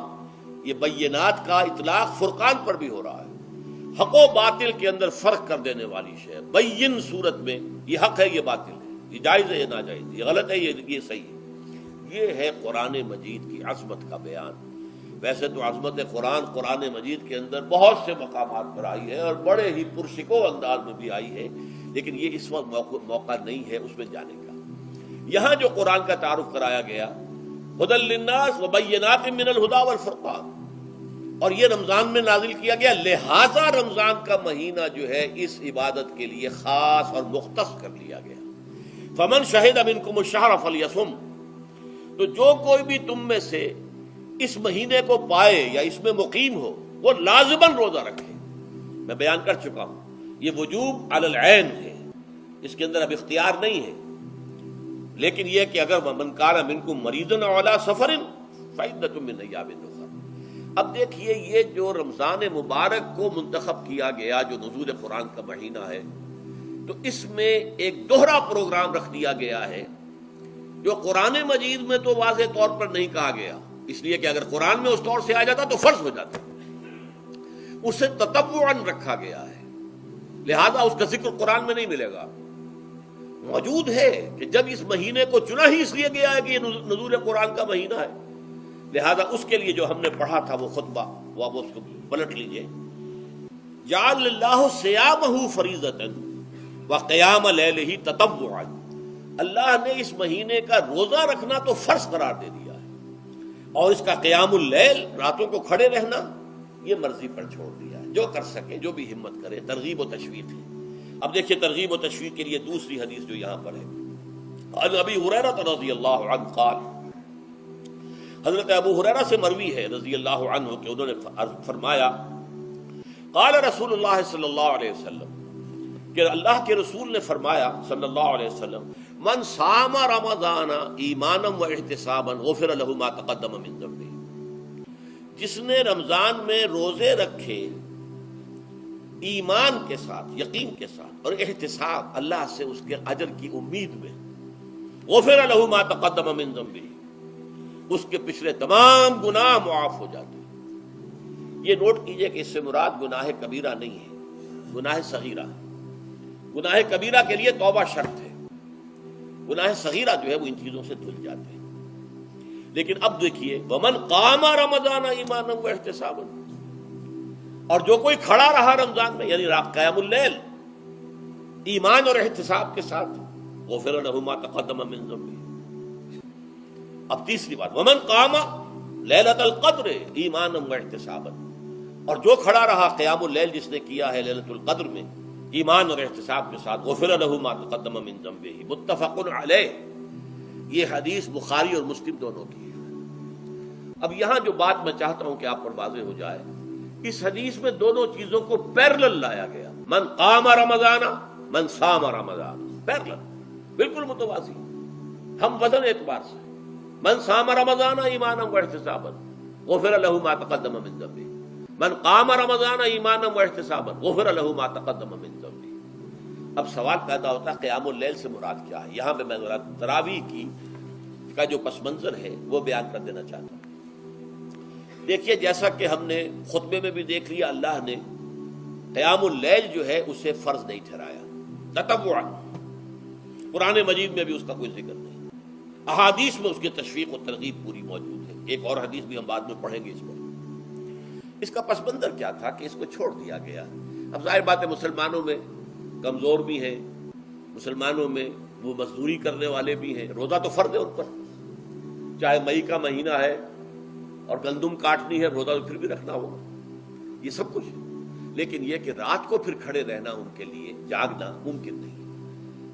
یہ بینات کا اطلاق فرقان پر بھی ہو رہا ہے، حق و باطل کے اندر فرق کر دینے والی شے. بین صورت میں یہ حق ہے، یہ باطل ہے، یہ جائز ہے، یہ ناجائز، یہ غلط ہے، یہ صحیح ہے. یہ ہے قرآن مجید کی عظمت کا بیان. ویسے تو عظمت قرآن مجید کے اندر بہت سے مقامات پر آئی ہے اور بڑے ہی پرشکو انداز میں بھی آئی ہے، لیکن یہ اس وقت موقع نہیں ہے اس میں جانے کا. یہاں جو قرآن کا تعارف کرایا گیا، ھدی للناس وبینات من الہدی والفرقان، اور یہ رمضان میں نازل کیا گیا، لہذا رمضان کا مہینہ جو ہے اس عبادت کے لیے خاص اور مختص کر لیا گیا. فمن شہد منکم الشہر فلیصم، تو جو کوئی بھی تم میں سے اس مہینے کو پائے یا اس میں مقیم ہو وہ لازماً روزہ رکھے. میں بیان کر چکا ہوں یہ وجوب علی العین ہے، اس کے اندر اب اختیار نہیں ہے، لیکن یہ کہ اگر من کان منکم مریضا او علی سفر فعدۃ من ایام اخر. اب دیکھیے یہ جو رمضان مبارک کو منتخب کیا گیا جو نزول قرآن کا مہینہ ہے، تو اس میں ایک دوہرا پروگرام رکھ دیا گیا ہے جو قرآن مجید میں تو واضح طور پر نہیں کہا گیا، اس لیے کہ اگر قرآن میں اس طور سے آ جاتا تو فرض ہو جاتا، اسے تطوعاً رکھا گیا ہے، لہذا اس کا ذکر قرآن میں نہیں ملے گا. موجود ہے کہ جب اس مہینے کو چنا ہی اس لیے گیا ہے کہ یہ نزول قرآن کا مہینہ ہے، لہذا اس کے لیے جو ہم نے پڑھا تھا وہ خطبہ، وہ اب اس کو پلٹ لیجئے. جعل اللہ صیامہ فریضۃ وقیام لیلہ تطوعا، اللہ نے اس مہینے کا روزہ رکھنا تو فرض قرار دے دیا ہے، اور اس کا قیام اللیل، راتوں کو کھڑے رہنا، یہ مرضی پر چھوڑ دیا ہے، جو کر سکے، جو بھی ہمت کرے، ترغیب و تشویق ہے۔ اب دیکھیے ترغیب و تشویق کے لیے دوسری حدیث جو یہاں پر ہے، عن ابی ہریرہ رضی اللہ عنہ قال، حضرت ابو ہریرہ سے مروی ہے رضی اللہ عنہ کہ انہوں نے فرمایا، قال رسول اللہ صلی اللہ علیہ وسلم، کہ اللہ کے رسول نے فرمایا صلی اللہ علیہ وسلم، من صام رمضان ایمانا و احتسابا غفر له ما تقدم من ذنبه، جس نے رمضان میں روزے رکھے ایمان کے ساتھ، یقین کے ساتھ، اور احتساب، اللہ سے اس کے اجر کی امید میں، غفر له ما تقدم من ذنبه، اس کے پچھلے تمام گناہ معاف ہو جاتے ہیں۔ یہ نوٹ کیجئے کہ اس سے مراد گناہ کبیرہ نہیں ہے، گناہ صغیرہ ہے۔ گناہ کبیرہ کے لیے توبہ شرط ہے، گناہ صغیرہ جو ہے وہ ان چیزوں سے دھل جاتے ہیں۔ لیکن اب دیکھیے، ومن قام رمضان ایمانا واحتسابا، اور جو کوئی کھڑا رہا رمضان میں، یعنی قیام اللیل، ایمان اور احتساب کے ساتھ، غفر له ما تقدم من ذنبه۔ اب تیسری بات، ومن قام لیلۃ القدر ایمانا واحتسابا، اور جو کھڑا رہا قیام اللیل جس نے کیا ہے لیلۃ القدر میں ایمان اور احتساب کے ساتھ، غفر له ما تقدم من ذنبه، متفق علیہ۔ یہ حدیث بخاری اور مسلم دونوں کی ہے۔ اب یہاں جو بات میں چاہتا ہوں کہ آپ پر واضح ہو جائے، اس حدیث میں دونوں چیزوں کو پیرلل لایا گیا، من قام رمضان، من صام رمضان، پیرلل، بالکل متوازی، ہم وزن اعتبار سے، من صام رمضان ایمانا واحتسابا غفر له ما تقدم من ذنبه، من قام رمضان ایمانا واحتسابا غفر له ما تقدم من ذنبه۔ اب سوال پیدا ہوتا ہے قیام اللیل سے مراد کیا ہے؟ یہاں پہ میں ذرا تراویح کا جو پس منظر ہے وہ بیان کر دینا چاہتا ہوں۔ دیکھیے، جیسا کہ ہم نے خطبے میں بھی دیکھ لیا، اللہ نے قیام اللیل جو ہے اسے فرض نہیں ٹھہرایا، تطوعا، قرآن مجید میں بھی اس کا کوئی ذکر نہیں، احادیث میں اس کی تشویق و ترغیب پوری موجود ہے۔ ایک اور حدیث بھی ہم بعد میں پڑھیں گے اس پر۔ اس کا پس منظر کیا تھا کہ اس کو چھوڑ دیا گیا۔ اب ظاہر بات ہے مسلمانوں میں کمزور بھی ہیں، مسلمانوں میں وہ مزدوری کرنے والے بھی ہیں، روزہ تو فرض ہے ان پر، چاہے مئی کا مہینہ ہے اور گندم کاٹنی ہے، روزہ تو پھر بھی رکھنا ہوگا، یہ سب کچھ، لیکن یہ کہ رات کو پھر کھڑے رہنا ان کے لیے، جاگنا ممکن نہیں،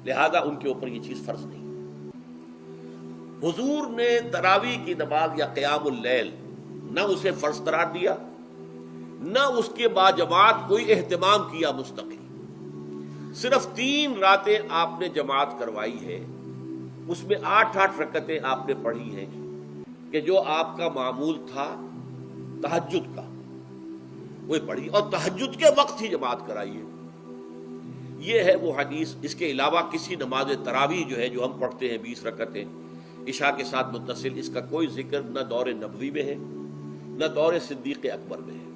لہذا ان کے اوپر یہ چیز فرض نہیں۔ حضور نے تراویح کی نماز یا قیام اللیل نہ اسے فرض قرار دیا، نہ اس کے بعد جماعت کوئی اہتمام کیا مستقل، صرف 3 راتیں آپ نے جماعت کروائی ہے، اس میں 8 رکعتیں آپ نے پڑھی ہیں، کہ جو آپ کا معمول تھا تہجد کا وہ پڑھی، اور تہجد کے وقت ہی جماعت کرائی ہے۔ یہ ہے وہ حدیث۔ اس کے علاوہ کسی نماز تراویح جو ہے جو ہم پڑھتے ہیں 20 رکعتیں عشاء کے ساتھ متصل، اس کا کوئی ذکر نہ دور نبوی میں ہے نہ دور صدیق اکبر میں ہے۔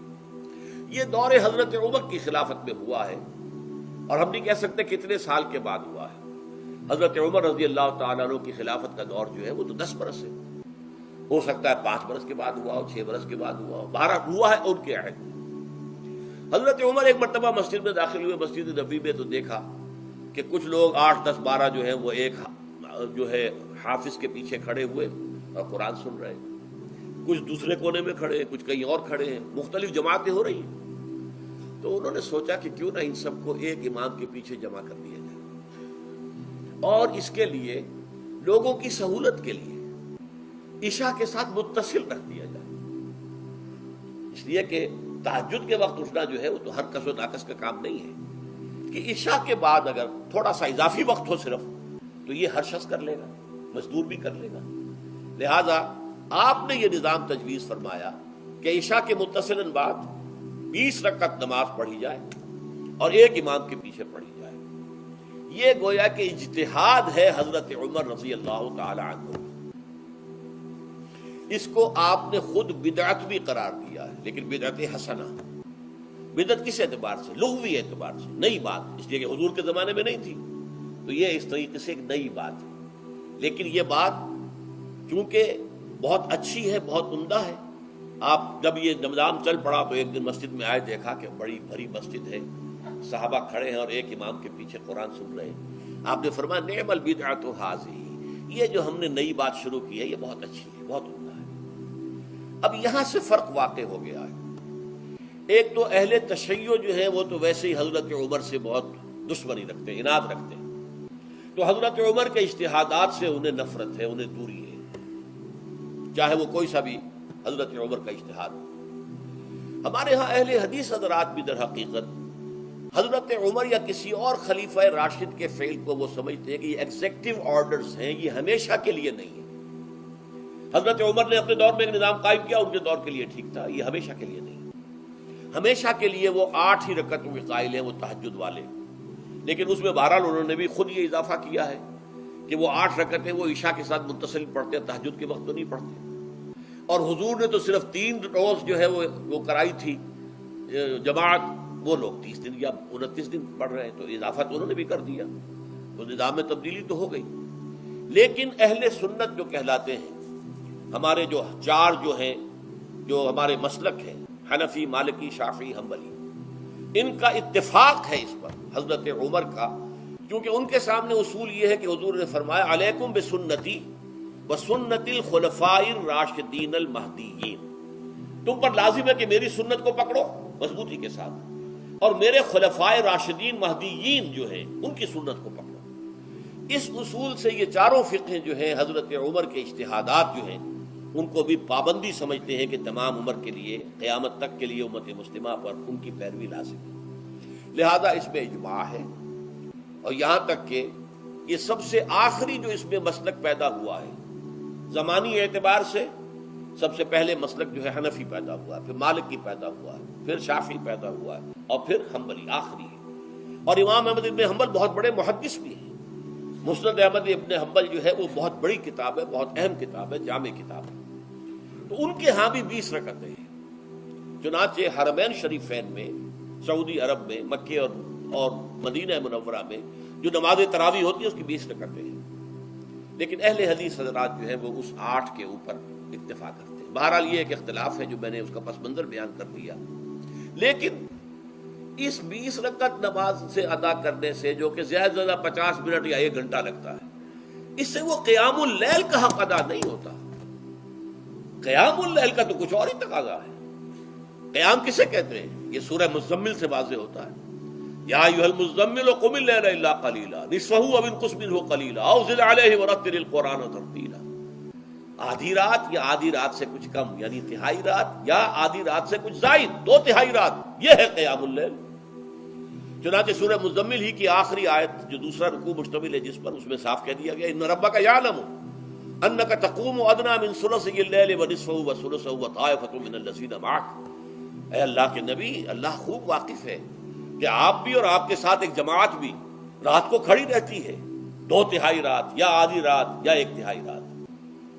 یہ دور حضرت عمر کی خلافت میں ہوا ہے، اور ہم نہیں کہہ سکتے کتنے سال کے بعد ہوا ہے۔ حضرت عمر رضی اللہ تعالیٰ عنہ کی خلافت کا دور جو ہے وہ تو 10 برس ہے، ہو سکتا ہے 5 برس کے بعد ہوا ہو، 6 برس کے بعد ہوا ہو، 12 ہوا ہے ان کے عہد میں۔ حضرت عمر ایک مرتبہ مسجد میں داخل ہوئے، مسجد نبوی میں، تو دیکھا کہ کچھ لوگ 8 10 12 جو ہیں وہ ایک جو ہے حافظ کے پیچھے کھڑے ہوئے اور قرآن سن رہے ہیں، کچھ دوسرے کونے میں کھڑے ہیں، کچھ کہیں اور کھڑے ہیں، مختلف جماعتیں ہو رہی ہیں۔ تو انہوں نے سوچا کہ کیوں نہ ان سب کو ایک امام کے پیچھے جمع کر دیا جائے، اور اس کے لیے لوگوں کی سہولت کے لیے عشاء کے ساتھ متصل رکھ دیا جائے، اس لیے کہ تہجد کے وقت اٹھنا جو ہے وہ تو ہر کس و ناقص کا کام نہیں ہے، کہ عشاء کے بعد اگر تھوڑا سا اضافی وقت ہو صرف، تو یہ ہر شخص کر لے گا، مزدور بھی کر لے گا۔ لہذا آپ نے یہ نظام تجویز فرمایا کہ عشاء کے متصلاً بعد 20 رکعت نماز پڑھی جائے اور ایک امام کے پیچھے پڑھی جائے۔ یہ گویا کہ اجتہاد ہے حضرت عمر رضی اللہ تعالی عنہ، اس کو آپ نے خود بدعت بھی قرار دیا ہے، لیکن بدعت حسنہ۔ بدعت کس اعتبار سے؟ لغوی اعتبار سے، نئی بات، اس لیے کہ حضور کے زمانے میں نہیں تھی، تو یہ اس طریقے سے ایک نئی بات ہے۔ لیکن یہ بات چونکہ بہت اچھی ہے، بہت عمدہ ہے، آپ جب یہ نظام چل پڑا تو ایک دن مسجد میں آئے، دیکھا کہ بڑی بھری مسجد ہے، صحابہ کھڑے ہیں اور ایک امام کے پیچھے قرآن سن رہے ہیں۔ آپ نے فرمایا نعم البدعۃ ھذہ، یہ جو ہم نے نئی بات شروع کی ہے یہ بہت اچھی ہے، بہت عمدہ ہے۔ اب یہاں سے فرق واقع ہو گیا ہے ایک تو اہل تشیع جو ہے وہ تو ویسے ہی حضرت عمر سے بہت دشمنی رکھتے ہیں، عناد رکھتے ہیں، تو حضرت عمر کے اجتہادات سے انہیں نفرت ہے، انہیں دوری ہے، چاہے وہ کوئی سا بھی حضرت عمر کا اجتہاد ہو۔ ہمارے ہاں اہل حدیث حضرات بھی در حقیقت حضرت عمر یا کسی اور خلیفہ راشد کے فعل کو وہ سمجھتے ہیں کہ یہ ایگزیکٹو آرڈرز ہیں، یہ ہمیشہ کے لیے نہیں ہے۔ حضرت عمر نے اپنے دور میں ایک نظام قائم کیا، ان کے دور کے لیے ٹھیک تھا، یہ ہمیشہ کے لیے نہیں۔ ہمیشہ کے لیے وہ 8 ہی رکعتوں کے قائل ہیں، وہ تہجد والے، لیکن اس میں بہرحال انہوں نے بھی خود یہ اضافہ کیا ہے کہ وہ 8 رکعتیں وہ عشاء کے ساتھ متصل پڑھتے ہیں، تہجد کے وقت تو نہیں پڑھتے۔ اور حضور نے تو صرف 3 روز جو ہے وہ کرائی تھی جماعت، وہ لوگ 30 دن یا 29 دن پڑھ رہے ہیں، تو اضافہ تو انہوں نے بھی کر دیا، تو نظام میں تبدیلی تو ہو گئی۔ لیکن اہل سنت جو کہلاتے ہیں، ہمارے جو 4 جو ہیں، جو ہمارے مسلک ہیں، حنفی، مالکی، شافعی، حنبلی، ان کا اتفاق ہے اس پر حضرت عمر کا، کیونکہ ان کے سامنے اصول یہ ہے کہ حضور نے فرمایا علیکم بسنتی وسنت الخلفاء الراشدین المہدیین، تم پر لازم ہے کہ میری سنت کو پکڑو مضبوطی کے ساتھ، اور میرے خلفاء راشدین مہدیین جو ہیں ان کی سنت کو پکڑو۔ اس اصول سے یہ چاروں فقہیں جو ہیں حضرت عمر کے اجتہادات جو ہیں ان کو بھی پابندی سمجھتے ہیں کہ تمام عمر کے لیے، قیامت تک کے لیے امت مسلمہ پر ان کی پیروی لازم ہے، لہذا اس میں اجماع ہے۔ اور یہاں تک کہ یہ سب سے آخری جو اس میں مسلک پیدا ہوا ہے زمانی اعتبار سے، سب سے پہلے مسلک جو ہے حنفی پیدا ہوا ہے، پھر مالکی پیدا ہوا ہے، پھر شافعی پیدا ہوا ہے، اور پھر حنبلی آخری ہے۔ اور امام احمد ابن حنبل بہت بڑے محدث بھی ہیں، مسند احمد ابن حنبل جو ہے وہ بہت بڑی کتاب ہے، بہت اہم کتاب ہے، جامع کتاب ہے، تو ان کے ہاں بھی 20 رکعتیں ہیں۔ چنانچہ حرمین شریفین میں، سعودی عرب میں، مکے اور مدینہ منورہ میں جو نماز تراویح ہوتی ہے اس کی 20 رکعتیں ہیں، لیکن اہل حدیث حضرات جو ہے وہ اس 8 کے اوپر اکتفا کرتے ہیں۔ بہرحال یہ ایک اختلاف ہے جو میں نے اس کا پس منظر بیان کر دیا، لیکن اس 20 رکعت نماز سے ادا کرنے سے، جو کہ زیادہ سے زیادہ 50 منٹ یا 1 گھنٹہ لگتا ہے، اس سے وہ قیام اللیل کا حق ادا نہیں ہوتا۔ قیام اللیل کا تو کچھ اور ہی تقاضا ہے۔ قیام کسے کہتے ہیں؟ یہ سورہ مزمل سے واضح ہوتا ہے، یا ایھا المزمل قم اللیل الا قلیلا نصفہ او انقص منہ قلیلا او زد علیہ ورتل القرآن ترتیلا۔ آدھی رات یا آدھی رات سے کچھ کم، یعنی تہائی رات، یا آدھی رات سے کچھ زائد، 2/3 رات، یہ ہے قیام اللیل۔ چنانچہ سورہ مزمل ہی کی آخری آیت جو دوسرا رکوع مشتمل ہے جس پر، اس میں صاف کہہ دیا گیا ان ربک یعلم انک تقوم ادنی من ثلثی اللیل ونصفہ وثلثہ وطائفۃ من الذین معک۔ اے اللہ کے نبی، اللہ خوب واقف ہے کہ آپ بھی اور آپ کے ساتھ ایک جماعت بھی رات کو کھڑی رہتی ہے، 2/3 رات یا آدھی رات یا 1/3 رات۔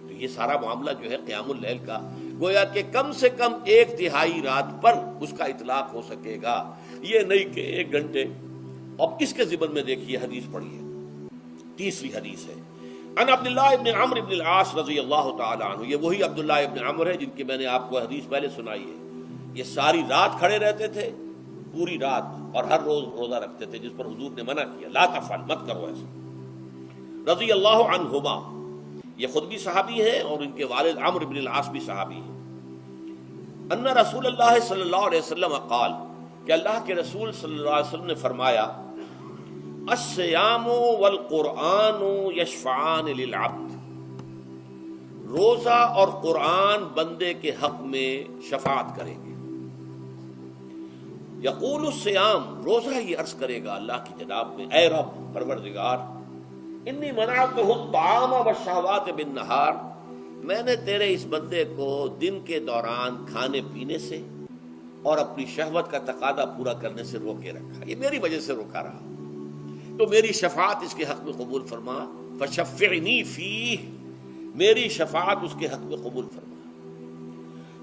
تو یہ سارا معاملہ جو ہے قیام اللیل کا، گویا کہ کم سے کم 1/3 رات پر اس کا اطلاق ہو سکے گا، یہ نہیں کہ 1 گھنٹے۔ اب اس کے ضمن میں دیکھیے حدیث پڑھیے، تیسری حدیث ہے ان عبداللہ ابن عمرو ابن العاص رضی اللہ تعالی عنہ۔ یہ وہی عبداللہ ابن عمرو ہے جن کی میں نے آپ کو حدیث پہلے سنائی ہے۔ یہ ساری رات کھڑے رہتے تھے، پوری رات، اور ہر روز روزہ رکھتے تھے، جس پر حضور نے منع کیا، لا تفعل، مت کرو ایسا۔ رضی اللہ عنہما، یہ خود بھی صحابی ہیں اور ان کے والد عمرو بن العاص بھی صحابی ہیں۔ ان رسول اللہ صلی اللہ علیہ وسلم قال، کہ اللہ کے رسول صلی اللہ علیہ وسلم نے فرمایا الصیام والقرآن یشفعان للعبد، روزہ اور قرآن بندے کے حق میں شفاعت کریں گے۔ یقول الصیام، روزہ یہ عرض کرے گا اللہ کی جناب میں، اے رب پروردگار، انی منعتہ الطعام والشہوات بالنہار، میں نے تیرے اس بندے کو دن کے دوران کھانے پینے سے اور اپنی شہوت کا تقاضا پورا کرنے سے روکے رکھا، یہ میری وجہ سے روکا رہا، تو میری شفاعت اس کے حق میں قبول فرما، فشفعنی فیہ، میری شفاعت اس کے حق میں قبول فرما۔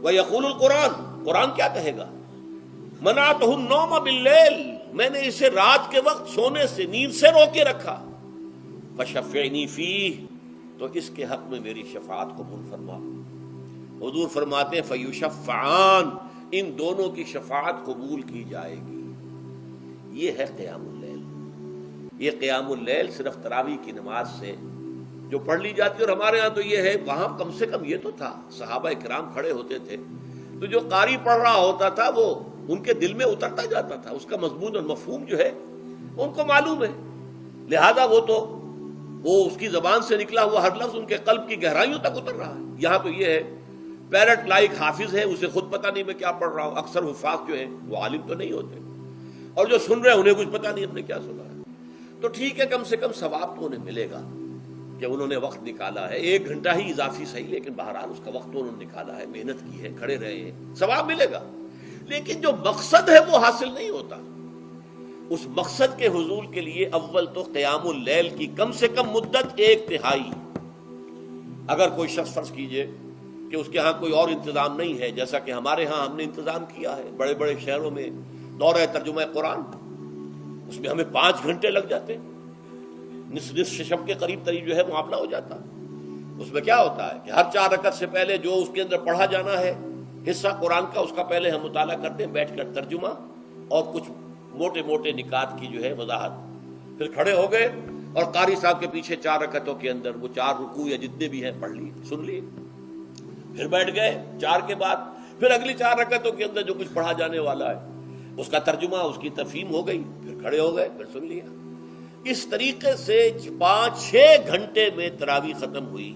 ویقول القرآن، قرآن کیا کہے گا؟ منعتہ النوم باللیل، میں نے اسے رات کے وقت سونے سے، نیند سے روکے رکھا، فشفعنی فیہ، تو اس کے حق میں میری شفاعت قبول فرما۔ حضور فرماتے ہیں فیشفعان، ان دونوں کی شفاعت قبول کی جائے گی۔ یہ ہے قیام اللیل۔ یہ قیام اللیل صرف تراویح کی نماز سے جو پڑھ لی جاتی ہے، اور ہمارے ہاں تو یہ ہے، وہاں کم سے کم یہ تو تھا، صحابہ کرام کھڑے ہوتے تھے تو جو قاری پڑھ رہا ہوتا تھا وہ ان کے دل میں اترتا جاتا تھا، اس کا مضمون اور مفہوم جو ہے ان کو معلوم ہے، لہذا وہ اس کی زبان سے نکلا ہوا ہر لفظ ان کے قلب کی گہرائیوں تک اتر رہا ہے۔ یہاں تو یہ ہے پیرٹ لائک حافظ ہے، اسے خود پتہ نہیں میں کیا پڑھ رہا ہوں، اکثر حفاظ جو ہیں وہ عالم تو نہیں ہوتے، اور جو سن رہے ہیں انہیں کچھ پتہ نہیں ہم نے کیا سنا ہے۔ تو ٹھیک ہے، کم سے کم ثواب تو انہیں ملے گا کہ انہوں نے وقت نکالا ہے، 1 گھنٹہ ہی اضافی صحیح، لیکن بہرحال اس کا وقت تو انہوں نے نکالا ہے، محنت کی ہے، کھڑے رہے ہیں، ثواب ملے گا۔ لیکن جو مقصد ہے وہ حاصل نہیں ہوتا۔ اس مقصد کے حصول کے لیے اول تو قیام اللیل کی کم سے کم مدت 1/3، اگر کوئی شخص فرض کیجئے کہ اس کے ہاں کوئی اور انتظام نہیں ہے، جیسا کہ ہمارے ہاں ہم نے انتظام کیا ہے، بڑے بڑے شہروں میں دورہ ترجمہ قرآن، اس میں ہمیں 5 گھنٹے لگ جاتے، نصف شب کے قریب تری جو ہے معاملہ ہو جاتا۔ اس میں کیا ہوتا ہے کہ ہر 4 رکعت سے پہلے جو اس کے اندر پڑھا جانا ہے حصہ قرآن کا، اس کا پہلے ہم مطالعہ کرتے ہیں بیٹھ کر، ترجمہ اور کچھ موٹے موٹے نکات کی جو ہے وضاحت، پھر کھڑے ہو گئے اور قاری صاحب کے پیچھے 4 رکعتوں کے اندر وہ 4 رکوع یا جتنے بھی ہیں پڑھ لیے، سن لیے، پھر بیٹھ گئے 4 کے بعد پھر اگلی 4 رکعتوں کے اندر جو کچھ پڑھا جانے والا ہے اس کا ترجمہ، اس کی تفہیم ہو گئی، پھر کھڑے ہو گئے، پھر سن لیا۔ اس طریقے سے 5-6 گھنٹے میں تراویح ختم ہوئی،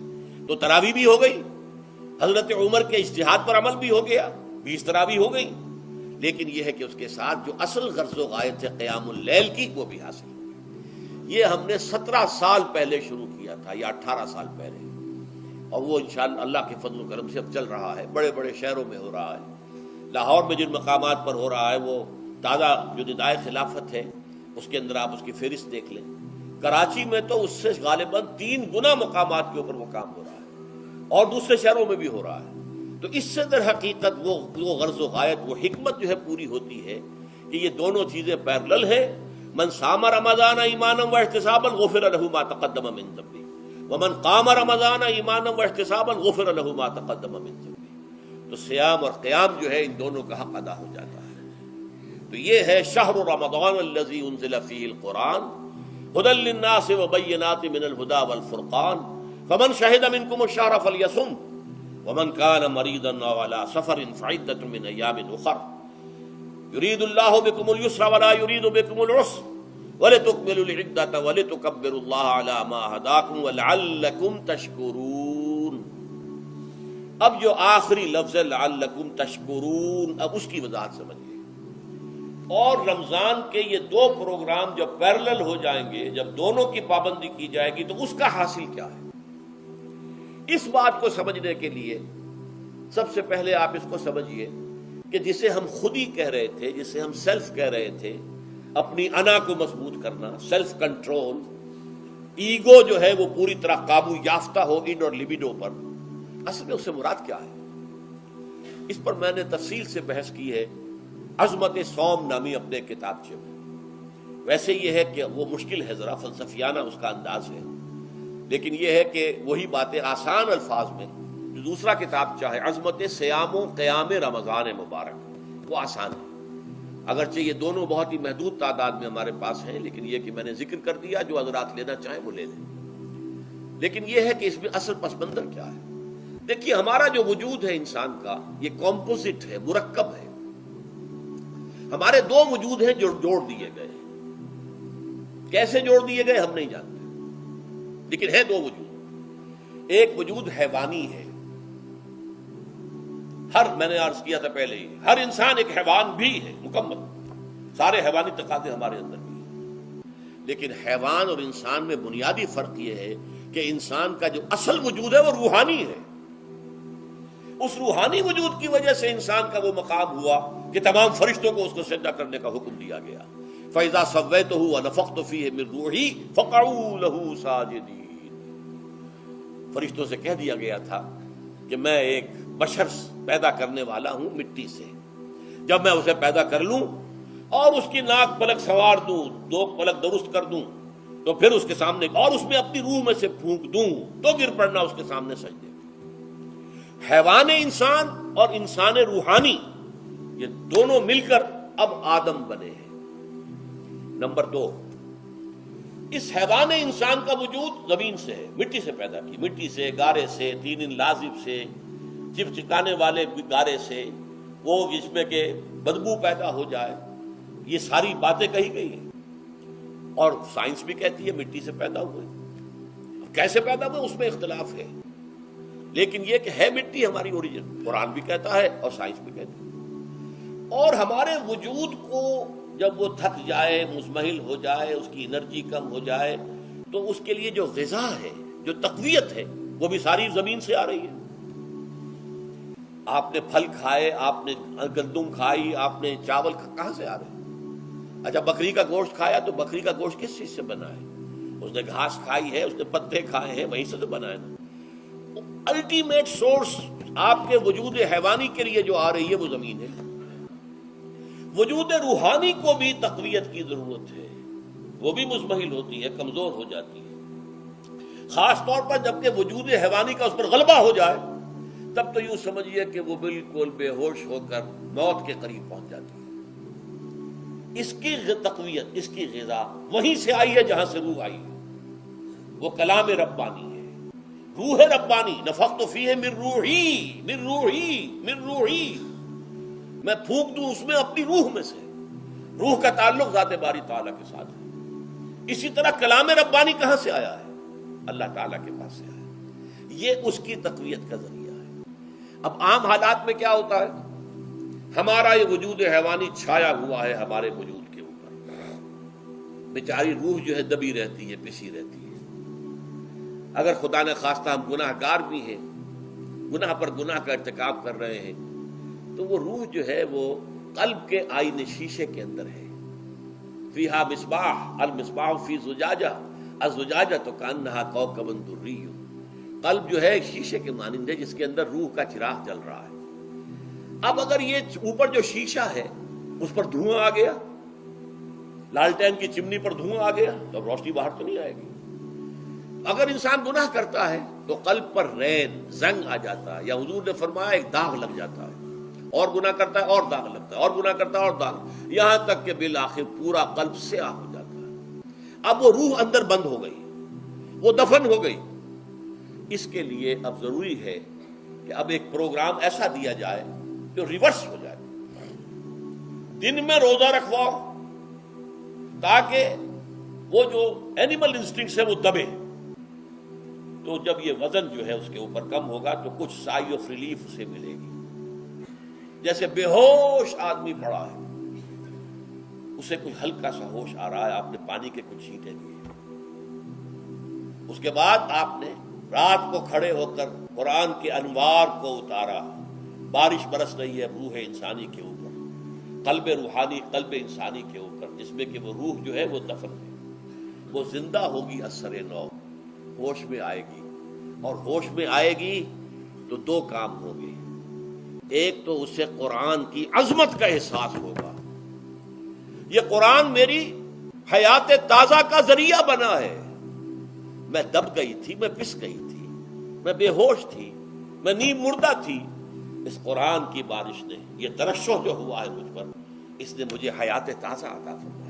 تو تراویح بھی ہو گئی، حضرت عمر کے اجتہاد پر عمل بھی ہو گیا، 20 تراویح ہو گئی، لیکن یہ ہے کہ اس کے ساتھ جو اصل غرض و غایت ہے قیام اللیل کی وہ بھی حاصل ہوئی۔ یہ ہم نے 17 سال پہلے شروع کیا تھا یا 18 سال پہلے، اور وہ انشاءاللہ اللہ کے فضل و کرم سے اب چل رہا ہے، بڑے بڑے شہروں میں ہو رہا ہے، لاہور میں جن مقامات پر ہو رہا ہے وہ تازہ جو ندائے خلافت ہے اس کے اندر آپ اس کی فہرست دیکھ لیں، کراچی میں تو اس سے غالباً 3 گنا مقامات کے اوپر وہ کام ہو رہا ہے، اور دوسرے شہروں میں بھی ہو رہا ہے۔ تو اس سے در حقیقت وہ غرض و غایت، وہ حکمت جو ہے پوری ہوتی ہے کہ یہ دونوں چیزیں پیرلل ہیں۔ من صام رمضان ایمانا واحتسابا غفر له ما تقدم من ذنبه ومن قام رمضان ایمانا واحتسابا غفر له ما تقدم من ذنبه۔ تو صیام اور قیام جو ہے ان دونوں کا حق ادا ہو جاتا ہے۔ تو یہ ہے شہر رمضان الذی انزل فیہ القرآن ھدی للناس وبینات من الھدی والفرقان فمن شہد منکم الشہر فلیصم ومن کان مریضا او علی سفر فعدۃ من ایام اخر یرید اللہ بکم اليسر ولا یرید بکم العسر ولتکملوا العدۃ ولتکبروا اللہ علی ما ھداکم ولعلکم تشکرون۔ اب جو آخری لفظ ہے لعلکم تشکرون، اب اس کی وضاحت سمجھیے۔ اور رمضان کے یہ 2 پروگرام جب پیرلل ہو جائیں گے، جب دونوں کی پابندی کی جائے گی، تو اس کا حاصل کیا ہے؟ اس بات کو سمجھنے کے لیے سب سے پہلے آپ اس کو سمجھیے کہ جسے ہم خود ہی کہہ رہے تھے، جسے ہم سیلف کہہ رہے تھے، اپنی انا کو مضبوط کرنا، سیلف کنٹرول، ایگو جو ہے وہ پوری طرح قابو یافتہ ہو ان اور لیبیڈو پر، اصل میں اس سے مراد کیا ہے؟ اس پر میں نے تفصیل سے بحث کی ہے عظمت صوم نامی اپنے کتابچے میں۔ ویسے یہ ہے کہ وہ مشکل ہے، ذرا فلسفیانہ اس کا انداز ہے، لیکن یہ ہے کہ وہی باتیں آسان الفاظ میں جو دوسرا کتاب چاہے عظمت سیام و قیام رمضان مبارک، وہ آسان ہے، اگرچہ یہ دونوں بہت ہی محدود تعداد میں ہمارے پاس ہیں، لیکن یہ کہ میں نے ذکر کر دیا، جو حضرات لینا چاہیں وہ لے لیں۔ لیکن یہ ہے کہ اس میں اصل پس منظر کیا ہے؟ دیکھیے، ہمارا جو وجود ہے انسان کا، یہ کمپوزٹ ہے، مرکب ہے۔ ہمارے 2 وجود ہیں جو جوڑ دیے گئے ہیں، کیسے جوڑ دیے گئے ہم نہیں جانتے، لیکن ہے 2 وجود۔ ایک وجود حیوانی ہے، میں نے عرض کیا تھا پہلے ہی، ہر انسان ایک حیوان بھی ہے مکمل، سارے حیوانی تقاضے ہمارے اندر بھی ہیں، لیکن حیوان اور انسان میں بنیادی فرق یہ ہے کہ انسان کا جو اصل وجود ہے وہ روحانی ہے۔ اس روحانی وجود کی وجہ سے انسان کا وہ مقام ہوا کہ تمام فرشتوں کو اس کو سجدہ کرنے کا حکم دیا گیا۔ فَإِذَا سَوَّيْتُهُ وَنَفَخْتُ فِيهِ مِن رُوحِي فَقَعُوا لَهُ سَاجِدِينَ۔ فرشتوں سے کہہ دیا گیا تھا کہ میں ایک بشر پیدا کرنے والا ہوں مٹی سے، جب میں اسے پیدا کر لوں اور اس کی ناک پلک سنوار دوں، 2 پلک درست کر دوں، تو پھر اس کے سامنے اور اس میں اپنی روح میں سے پھونک دوں تو گر پڑنا اس کے سامنے سجدے۔ حیوان انسان اور انسان روحانی، یہ دونوں مل کر اب آدم بنے ہیں۔ نمبر 2، اس حیوان انسان کا وجود زمین سے ہے، مٹی سے پیدا کی، مٹی سے، گارے سے، 3 لازب سے، چپچکانے والے گارے سے، وہ جس میں کہ بدبو پیدا ہو جائے، یہ ساری باتیں کہی گئی ہیں۔ اور سائنس بھی کہتی ہے مٹی سے پیدا ہوئے، کیسے پیدا ہوئے اس میں اختلاف ہے، لیکن یہ کہ ہے مٹی ہماری اوریجن، قرآن بھی کہتا ہے اور سائنس بھی کہتی ہے۔ اور ہمارے وجود کو جب وہ تھک جائے، مزمحل ہو جائے، اس کی انرجی کم ہو جائے، تو اس کے لیے جو غذا ہے، جو تقویت ہے، وہ بھی ساری زمین سے آ رہی ہے۔ آپ نے پھل کھائے، آپ نے گندم کھائی، آپ نے چاول کہاں سے آ رہے ہیں؟ اچھا بکری کا گوشت کھایا تو بکری کا گوشت کس چیز سے بنا ہے؟ اس نے گھاس کھائی ہے، اس نے پتے کھائے ہیں، وہیں سے تو بنا ہے نا۔ الٹیمیٹ سورس آپ کے وجود حیوانی کے لیے جو آ رہی ہے وہ زمین ہے۔ وجود روحانی کو بھی تقویت کی ضرورت ہے، وہ بھی مزمحل ہوتی ہے، کمزور ہو جاتی ہے، خاص طور پر جبکہ وجود حیوانی کا اس پر غلبہ ہو جائے، تب تو یوں سمجھیے کہ وہ بالکل بے ہوش ہو کر موت کے قریب پہنچ جاتی ہے۔ اس کی تقویت، اس کی غذا وہیں سے آئی ہے جہاں سے روح آئی ہے، وہ کلام ربانی ہے، روح ربانی۔ نفخت فیہ من روحی من روحی من روحی، میں پھونک دوں اس میں اپنی روح میں سے۔ روح کا تعلق ذات باری تعالیٰ کے ساتھ ہے۔ اسی طرح کلام ربانی کہاں سے آیا ہے؟ اللہ تعالیٰ کے پاس سے آیا ہے، یہ اس کی تقویت کا ذریعہ ہے۔ اب عام حالات میں کیا ہوتا ہے؟ ہمارا یہ وجود حیوانی چھایا ہوا ہے ہمارے وجود کے اوپر، بیچاری روح جو ہے دبی رہتی ہے، پسی رہتی ہے۔ اگر خدا نے خواستہ ہم گناہ گار بھی ہیں، گناہ پر گناہ کا ارتکاب کر رہے ہیں، تو وہ روح جو ہے وہ قلب کے آئینے شیشے کے اندر ہے۔ فیہا مصباح المصباح فی زجاجہ الزجاجہ تو کانہا کوکب دری، قلب جو ہے ایک شیشے کے مانند ہے جس کے اندر روح کا چراغ جل رہا ہے۔ اب اگر یہ اوپر جو شیشہ ہے اس پر دھواں آ گیا، لالٹین کی چمنی پر دھواں آ گیا، تو اب روشنی باہر تو نہیں آئے گی۔ اگر انسان گناہ کرتا ہے تو قلب پر رین زنگ آ جاتا ہے، یا حضور نے فرمایا ایک داغ لگ جاتا ہے، اور گناہ کرتا ہے اور داغ لگتا ہے، اور گناہ کرتا ہے اور داغ، یہاں تک کہ بالآخر پورا قلب سیاہ ہو جاتا ہے۔ اب وہ روح اندر بند ہو گئی، وہ دفن ہو گئی۔ اس کے لیے اب ضروری ہے کہ اب ایک پروگرام ایسا دیا جائے جو ریورس ہو جائے۔ دن میں روزہ رکھواؤ تاکہ وہ جو اینیمل انسٹنکٹس ہے وہ دبے، تو جب یہ وزن جو ہے اس کے اوپر کم ہوگا تو کچھ سائی آف ریلیف اسے ملے گی۔ جیسے بے ہوش آدمی پڑا ہے، اسے کچھ ہلکا سا ہوش آ رہا ہے، آپ نے پانی کے کچھ چھینٹے دیے، اس کے بعد آپ نے رات کو کھڑے ہو کر قرآن کے انوار کو اتارا، بارش برس رہی ہے روح انسانی کے اوپر، قلب روحانی، قلب انسانی کے اوپر، جس میں کہ وہ روح جو ہے وہ دفن ہے، وہ زندہ ہوگی اثر نو، ہوش میں آئے گی۔ اور ہوش میں آئے گی تو دو کام ہوں گے، ایک تو اسے قرآن کی عظمت کا احساس ہوگا، یہ قرآن میری حیات تازہ کا ذریعہ بنا ہے، میں دب گئی تھی، میں پس گئی تھی، میں بے ہوش تھی، میں نیم مردہ تھی، اس قرآن کی بارش نے، یہ ترشح جو ہوا ہے مجھ پر، اس نے مجھے حیات تازہ عطا فرمائی۔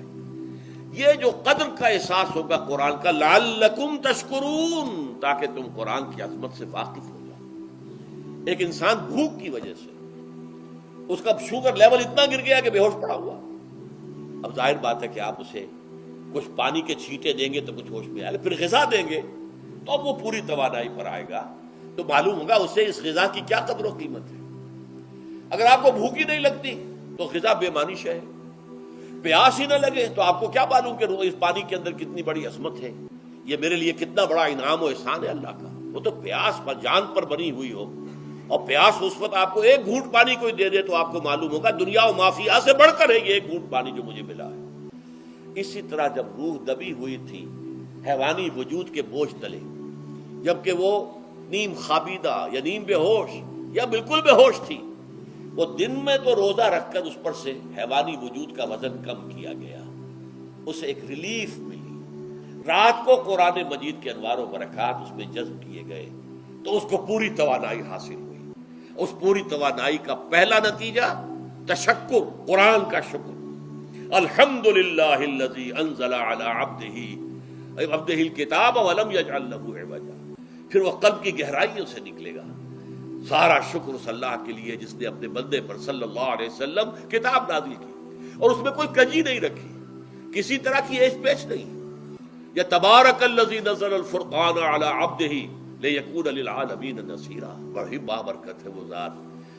یہ جو قدر کا احساس ہوگا قرآن کا، لعلکم تشکرون، تاکہ تم قرآن کی عظمت سے واقف ہو جاؤ۔ ایک انسان بھوک کی وجہ سے اس کا شوگر لیول اتنا گر گیا کہ بے ہوش پڑا ہوا، اب ظاہر بات ہے کہ آپ اسے کچھ پانی کے چھینٹے دیں گے تو کچھ ہوش میں آئے گا، پھر غذا دیں گے تو اب وہ پوری توانائی پر آئے گا، تو معلوم ہوگا اسے اس غذا کی کیا قدر و قیمت ہے۔ اگر آپ کو بھوک ہی نہیں لگتی تو غذا بے معنی شے ہے، پیاس ہی نہ لگے تو آپ کو کیا معلوم کہ اس پانی کے اندر کتنی بڑی عظمت ہے، یہ میرے لیے کتنا بڑا انعام و احسان ہے اللہ کا۔ وہ تو پیاس پر جان پر بنی ہوئی ہو، اور پیاس اس وقت آپ کو ایک گھونٹ پانی کوئی دے دے تو آپ کو معلوم ہوگا دنیا و مافیا سے بڑھ کر ہے یہ ایک گھونٹ پانی جو مجھے ملا ہے۔ اسی طرح جب روح دبی ہوئی تھی حیوانی وجود کے بوجھ تلے، جبکہ وہ نیم خابیدہ یا نیم بے ہوش یا بالکل بے ہوش تھی، وہ دن میں تو روزہ رکھ کر اس پر سے حیوانی وجود کا وزن کم کیا گیا، اسے ایک ریلیف ملی۔ رات کو قرآن مجید کے انوار و برکات اس میں جذب کیے گئے تو اس کو پوری توانائی حاصل ہوئی۔ اس پوری توانائی کا پہلا نتیجہ تشکر، قرآن کا شکر، الحمدللہ الذی انزل علی عبدہ الکتاب ولم یجعل لہ عوجا۔ پھر وہ قلب کی گہرائیوں سے نکلے گا، سارا شکر اس اللہ کے لیے جس نے اپنے بندے پر صلی اللہ علیہ وسلم کتاب نازل کی اور اس میں کوئی کجی نہیں رکھی، کسی طرح کی ایش پیش نہیں. یا تبارک الذی نزل الفرقان علی عبدہ لیکون للعالمین نذیرا، بڑی بابرکت ہے وہ ذات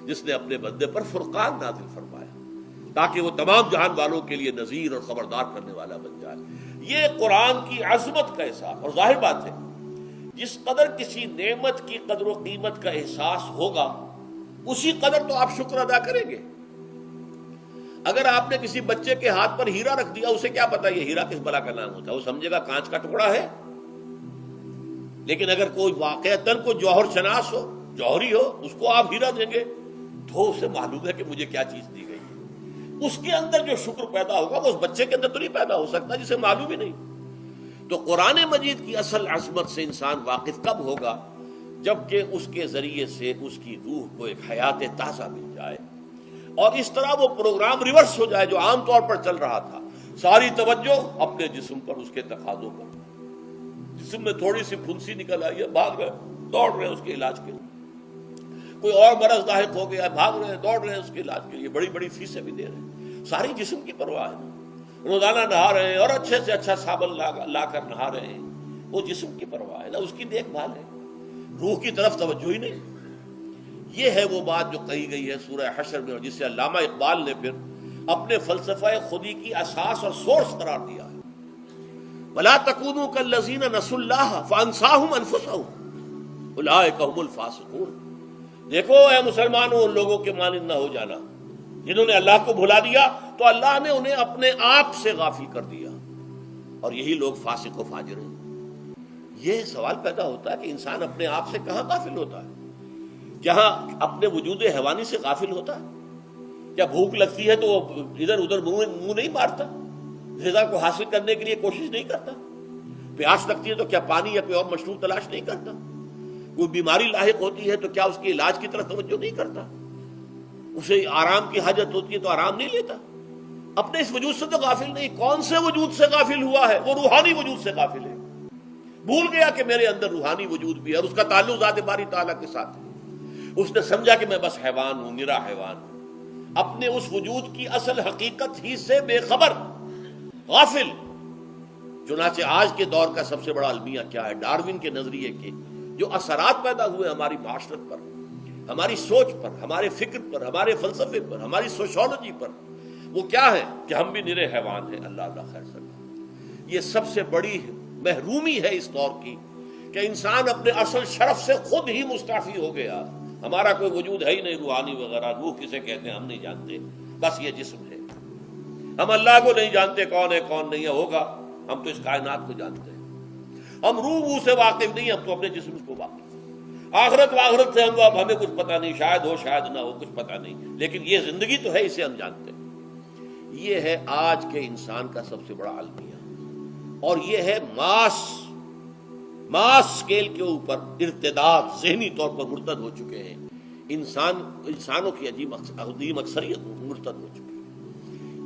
جس نے اپنے بندے پر فرقان نازل فرمایا تاکہ وہ تمام جہان والوں کے لیے نذیر اور خبردار کرنے والا بن جائے. یہ قرآن کی عظمت کا احساس. اور ظاہر بات ہے جس قدر کسی نعمت کی قدر و قیمت کا احساس ہوگا اسی قدر تو آپ شکر ادا کریں گے. اگر آپ نے کسی بچے کے ہاتھ پر ہیرا رکھ دیا، اسے کیا پتا یہ ہیرا کس بلا کا نام ہوتا ہے، وہ سمجھے گا کانچ کا ٹکڑا ہے. لیکن اگر کوئی واقعتاً کوئی جوہر شناس ہو، جوہری ہو، اس کو آپ ہیرا دیں گے تو اسے معلوم ہے کہ مجھے کیا چیز دی گئی ہے. اس کے اندر جو شکر پیدا ہوگا وہ اس بچے کے اندر تو نہیں پیدا ہو سکتا جسے معلوم ہی نہیں. تو قرآن مجید کی اصل عظمت سے انسان واقف کب ہوگا؟ جبکہ اس کے ذریعے سے اس کی روح کو ایک حیات تازہ مل جائے اور اس طرح وہ پروگرام ریورس ہو جائے جو عام طور پر چل رہا تھا. ساری توجہ اپنے جسم پر، اس کے تقاضوں پر. جسم میں تھوڑی سی پھنسی نکل آئی ہے، بھاگ رہے دوڑ رہے ہیں اس کے علاج کے لیے. کوئی اور مرض لاحق ہو گیا، بھاگ رہے ہیں دوڑ رہے ہیں اس کے علاج کے لیے، بڑی بڑی فیسیں بھی دے رہے ہیں. ساری جسم کی پرواہ ہے. روزانہ نہا رہے ہیں اور اچھے سے اچھا صابن لا کر نہا رہے ہیں، وہ جسم کی پرواہ ہے نا، اس کی دیکھ بھال ہے. روح کی طرف توجہ ہی نہیں. یہ ہے وہ بات جو کہی گئی ہے سورہ حشر میں اور جسے علامہ اقبال نے پھر اپنے فلسفہ خودی کی اساس اور سورس قرار دیا ہے. وَلَا تَكُونُوا كَالَّذِينَ نَسُوا اللَّهَ فَأَنسَاهُمْ أَنفُسَهُمْ أُولَٰئِكَ هُمُ الْفَاسِقُونَ. دیکھو اے مسلمانوں، ان لوگوں کے مانند نہ ہو جانا جنہوں نے اللہ کو بھلا دیا تو اللہ نے انہیں اپنے آپ سے غافل کر دیا، اور یہی لوگ فاسق و فاجر ہیں. یہ سوال پیدا ہوتا ہے کہ انسان اپنے آپ سے کہاں غافل ہوتا ہے؟ جہاں اپنے وجود حیوانی سے غافل ہوتا ہے. کیا بھوک لگتی ہے تو وہ ادھر ادھر منہ نہیں مارتا، غذا کو حاصل کرنے کے لیے کوشش نہیں کرتا؟ پیاس لگتی ہے تو کیا پانی یا کوئی اور مشروب تلاش نہیں کرتا؟ کوئی بیماری لاحق ہوتی ہے تو کیا اس کے علاج کی طرف توجہ نہیں کرتا؟ اسے آرام کی حاجت ہوتی ہے تو آرام نہیں لیتا؟ اپنے اس وجود سے تو غافل نہیں. کون سے وجود سے غافل ہوا ہے؟ وہ روحانی وجود سے غافل ہے. بھول گیا کہ میرے اندر روحانی وجود بھی ہے اور اس کا تعلق ذات باری تعالیٰ کے ساتھ ہے. اس نے سمجھا کہ میں بس حیوان ہوں، نرا حیوان ہوں، اپنے اس وجود کی اصل حقیقت ہی سے بے خبر، غافل. چنانچہ آج کے دور کا سب سے بڑا المیہ کیا ہے؟ ڈارون کے نظریے کے جو اثرات پیدا ہوئے ہماری معاشرت پر، ہماری سوچ پر، ہمارے فکر پر، ہمارے فلسفے پر، ہماری سوشولوجی پر، وہ کیا ہے کہ ہم بھی نرے حیوان ہیں. اللہ اللہ خیر سکتا. یہ سب سے بڑی محرومی ہے اس دور کی کہ انسان اپنے اصل شرف سے خود ہی مستعفی ہو گیا. ہمارا کوئی وجود ہے ہی نہیں روحانی وغیرہ. روح کسے کہتے ہیں ہم نہیں جانتے، بس یہ جسم ہے. ہم اللہ کو نہیں جانتے کون ہے کون نہیں ہے. ہوگا ہم تو اس کائنات کو جانتے ہیں. ہم روح سے واقف نہیں، ہم تو اپنے جسم کو واقف. آخرت واخرت سے ہمیں کچھ پتہ نہیں، شاید ہو شاید نہ ہو، کچھ پتہ نہیں. لیکن یہ زندگی تو ہے، اسے ہم جانتے ہیں. یہ ہے آج کے انسان کا سب سے بڑا المیہ. اور یہ ہے ماس اسکیل کے اوپر ارتداد، ذہنی طور پر مرتد ہو چکے ہیں. انسانوں کی عظیم اکثریت مرتد ہو چکی ہے.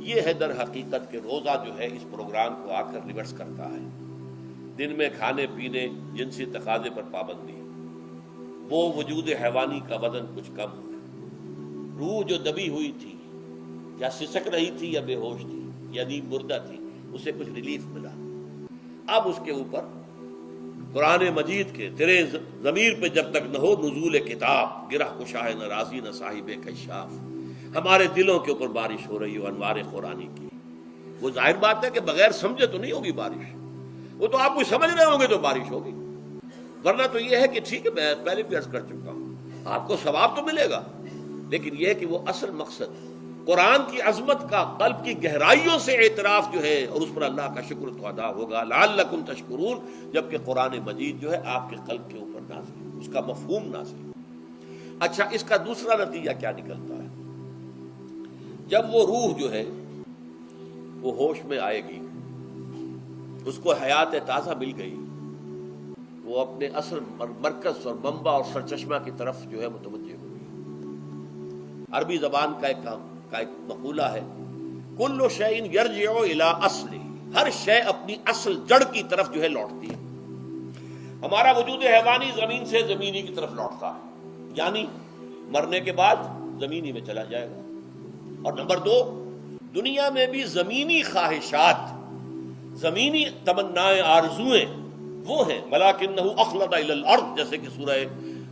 یہ ہے در حقیقت کہ روزہ جو ہے اس پروگرام کو آ کر ریورس کرتا ہے. دن میں کھانے پینے، جنسی تقاضے پر پابندی، وہ وجود حیوانی کا وزن کچھ کم، روح جو دبی ہوئی تھی یا سسک رہی تھی یا بے ہوش تھی یا نیند مردہ تھی، اسے کچھ ریلیف ملا. اب اس کے اوپر قرآن مجید کے تیرے ضمیر پہ جب تک نہ ہو نزول کتاب، گرہ کشا ہے نہ رازی نہ صاحب کشاف، ہمارے دلوں کے اوپر بارش ہو رہی ہو انوار قرآنی کی. وہ ظاہر بات ہے کہ بغیر سمجھے تو نہیں ہوگی بارش. وہ تو آپ کچھ سمجھ رہے ہوں گے تو بارش ہوگی، ورنہ تو یہ ہے کہ ٹھیک ہے میں پہلے بھی عرض کر چکا ہوں آپ کو ثواب تو ملے گا، لیکن یہ ہے کہ وہ اصل مقصد قرآن کی عظمت کا قلب کی گہرائیوں سے اعتراف جو ہے اور اس پر اللہ کا شکر تو ادا ہوگا. لعلکم تشکرون، جبکہ قرآن مجید جو ہے آپ کے قلب کے اوپر نازل، اس کا مفہوم نازل. اچھا، اس کا دوسرا نتیجہ کیا نکلتا ہے؟ جب وہ روح جو ہے وہ ہوش میں آئے گی، اس کو حیات تازہ مل گئی، وہ اپنے اصل مرکز اور منبع اور سرچشمہ کی طرف جو ہے متوجہ ہوگی. عربی زبان کا ایک مقولہ ہے، کل شیء یرجع الی اصلہ، ہر شے اپنی اصل جڑ کی طرف جو ہے لوٹتی ہے. ہمارا وجود حیوانی زمین سے زمینی کی طرف لوٹتا ہے، یعنی مرنے کے بعد زمینی میں چلا جائے گا. اور نمبر 2، دنیا میں بھی زمینی خواہشات، زمینی تمنائیں، آرزویں وہ ہیں. وَلَٰكِنَّهُ أَخْلَدَ إِلَى الْأَرْضِ، جیسے کہ سورہ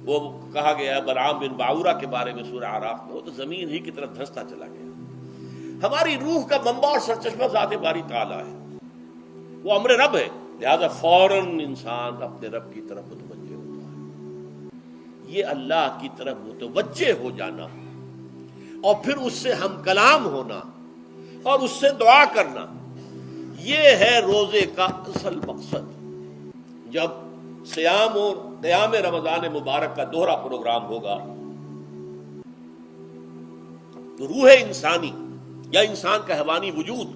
وہ کہا گیا ہے بلعام بن باعورہ کے بارے میں سورہ اعراف میں، وہ تو زمین ہی کی طرف دھنستا چلا گیا. ہماری روح کا منبع اور سرچشمہ ذات باری تعالیٰ ہے، وہ امر رب ہے، لہذا فوراً انسان اپنے رب کی طرف متوجہ ہوتا ہے. یہ اللہ کی طرف متوجہ ہو جانا اور پھر اس سے ہم کلام ہونا اور اس سے دعا کرنا، یہ ہے روزے کا اصل مقصد. جب صیام اور قیام رمضان مبارک کا دوہرا پروگرام ہوگا تو روح انسانی یا انسان کا حیوانی وجود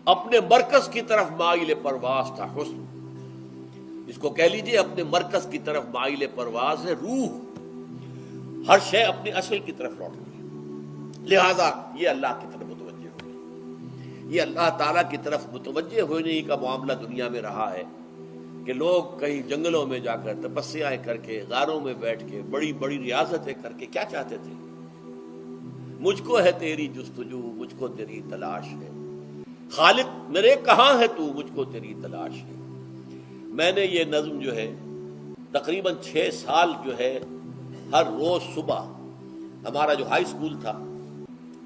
اپنے مرکز کی طرف مائل پرواز تھا. حسن، اس کو کہہ لیجئے اپنے مرکز کی طرف مائل پرواز ہے. روح ہر شے اپنے اصل کی طرف لوٹتی ہے، لہذا یہ اللہ کی طرف متوجہ ہوگی. یہ اللہ تعالیٰ کی طرف متوجہ ہونے کا معاملہ دنیا میں رہا ہے کہ لوگ کہیں جنگلوں میں جا کر تپسیاں کر کے، غاروں میں بیٹھ کے، بڑی بڑی ریاضتیں کر کے کیا چاہتے تھے؟ مجھ کو ہے تیری جستجو، مجھ کو تیری تلاش ہے. خالق میرے کہاں ہے تو، مجھ کو تیری تلاش ہے. میں نے یہ نظم جو ہے تقریباً 6 سال جو ہے ہر روز صبح، ہمارا جو ہائی اسکول تھا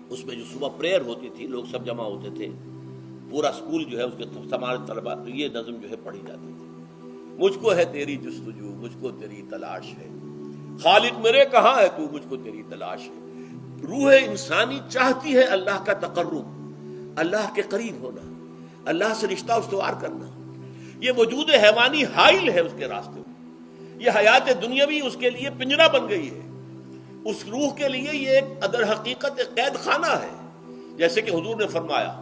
اس میں جو صبح پریئر ہوتی تھی، لوگ سب جمع ہوتے تھے، پورا اسکول جو ہے اس کے تمام طلباء، تو یہ نظم جو ہے پڑھی جاتی تھی. مجھ کو ہے تیری جستجو، مجھ کو تیری تلاش ہے. خالق میرے کہاں ہے تو، مجھ کو تیری تلاش ہے. روح انسانی چاہتی ہے اللہ کا تقرب، اللہ کے قریب ہونا، اللہ سے رشتہ استوار کرنا. یہ وجود حیوانی حائل ہے اس کے راستے میں. یہ حیات دنیاوی اس کے لیے پنجرا بن گئی ہے. اس روح کے لیے یہ ایک در حقیقت ایک قید خانہ ہے. جیسے کہ حضور نے فرمایا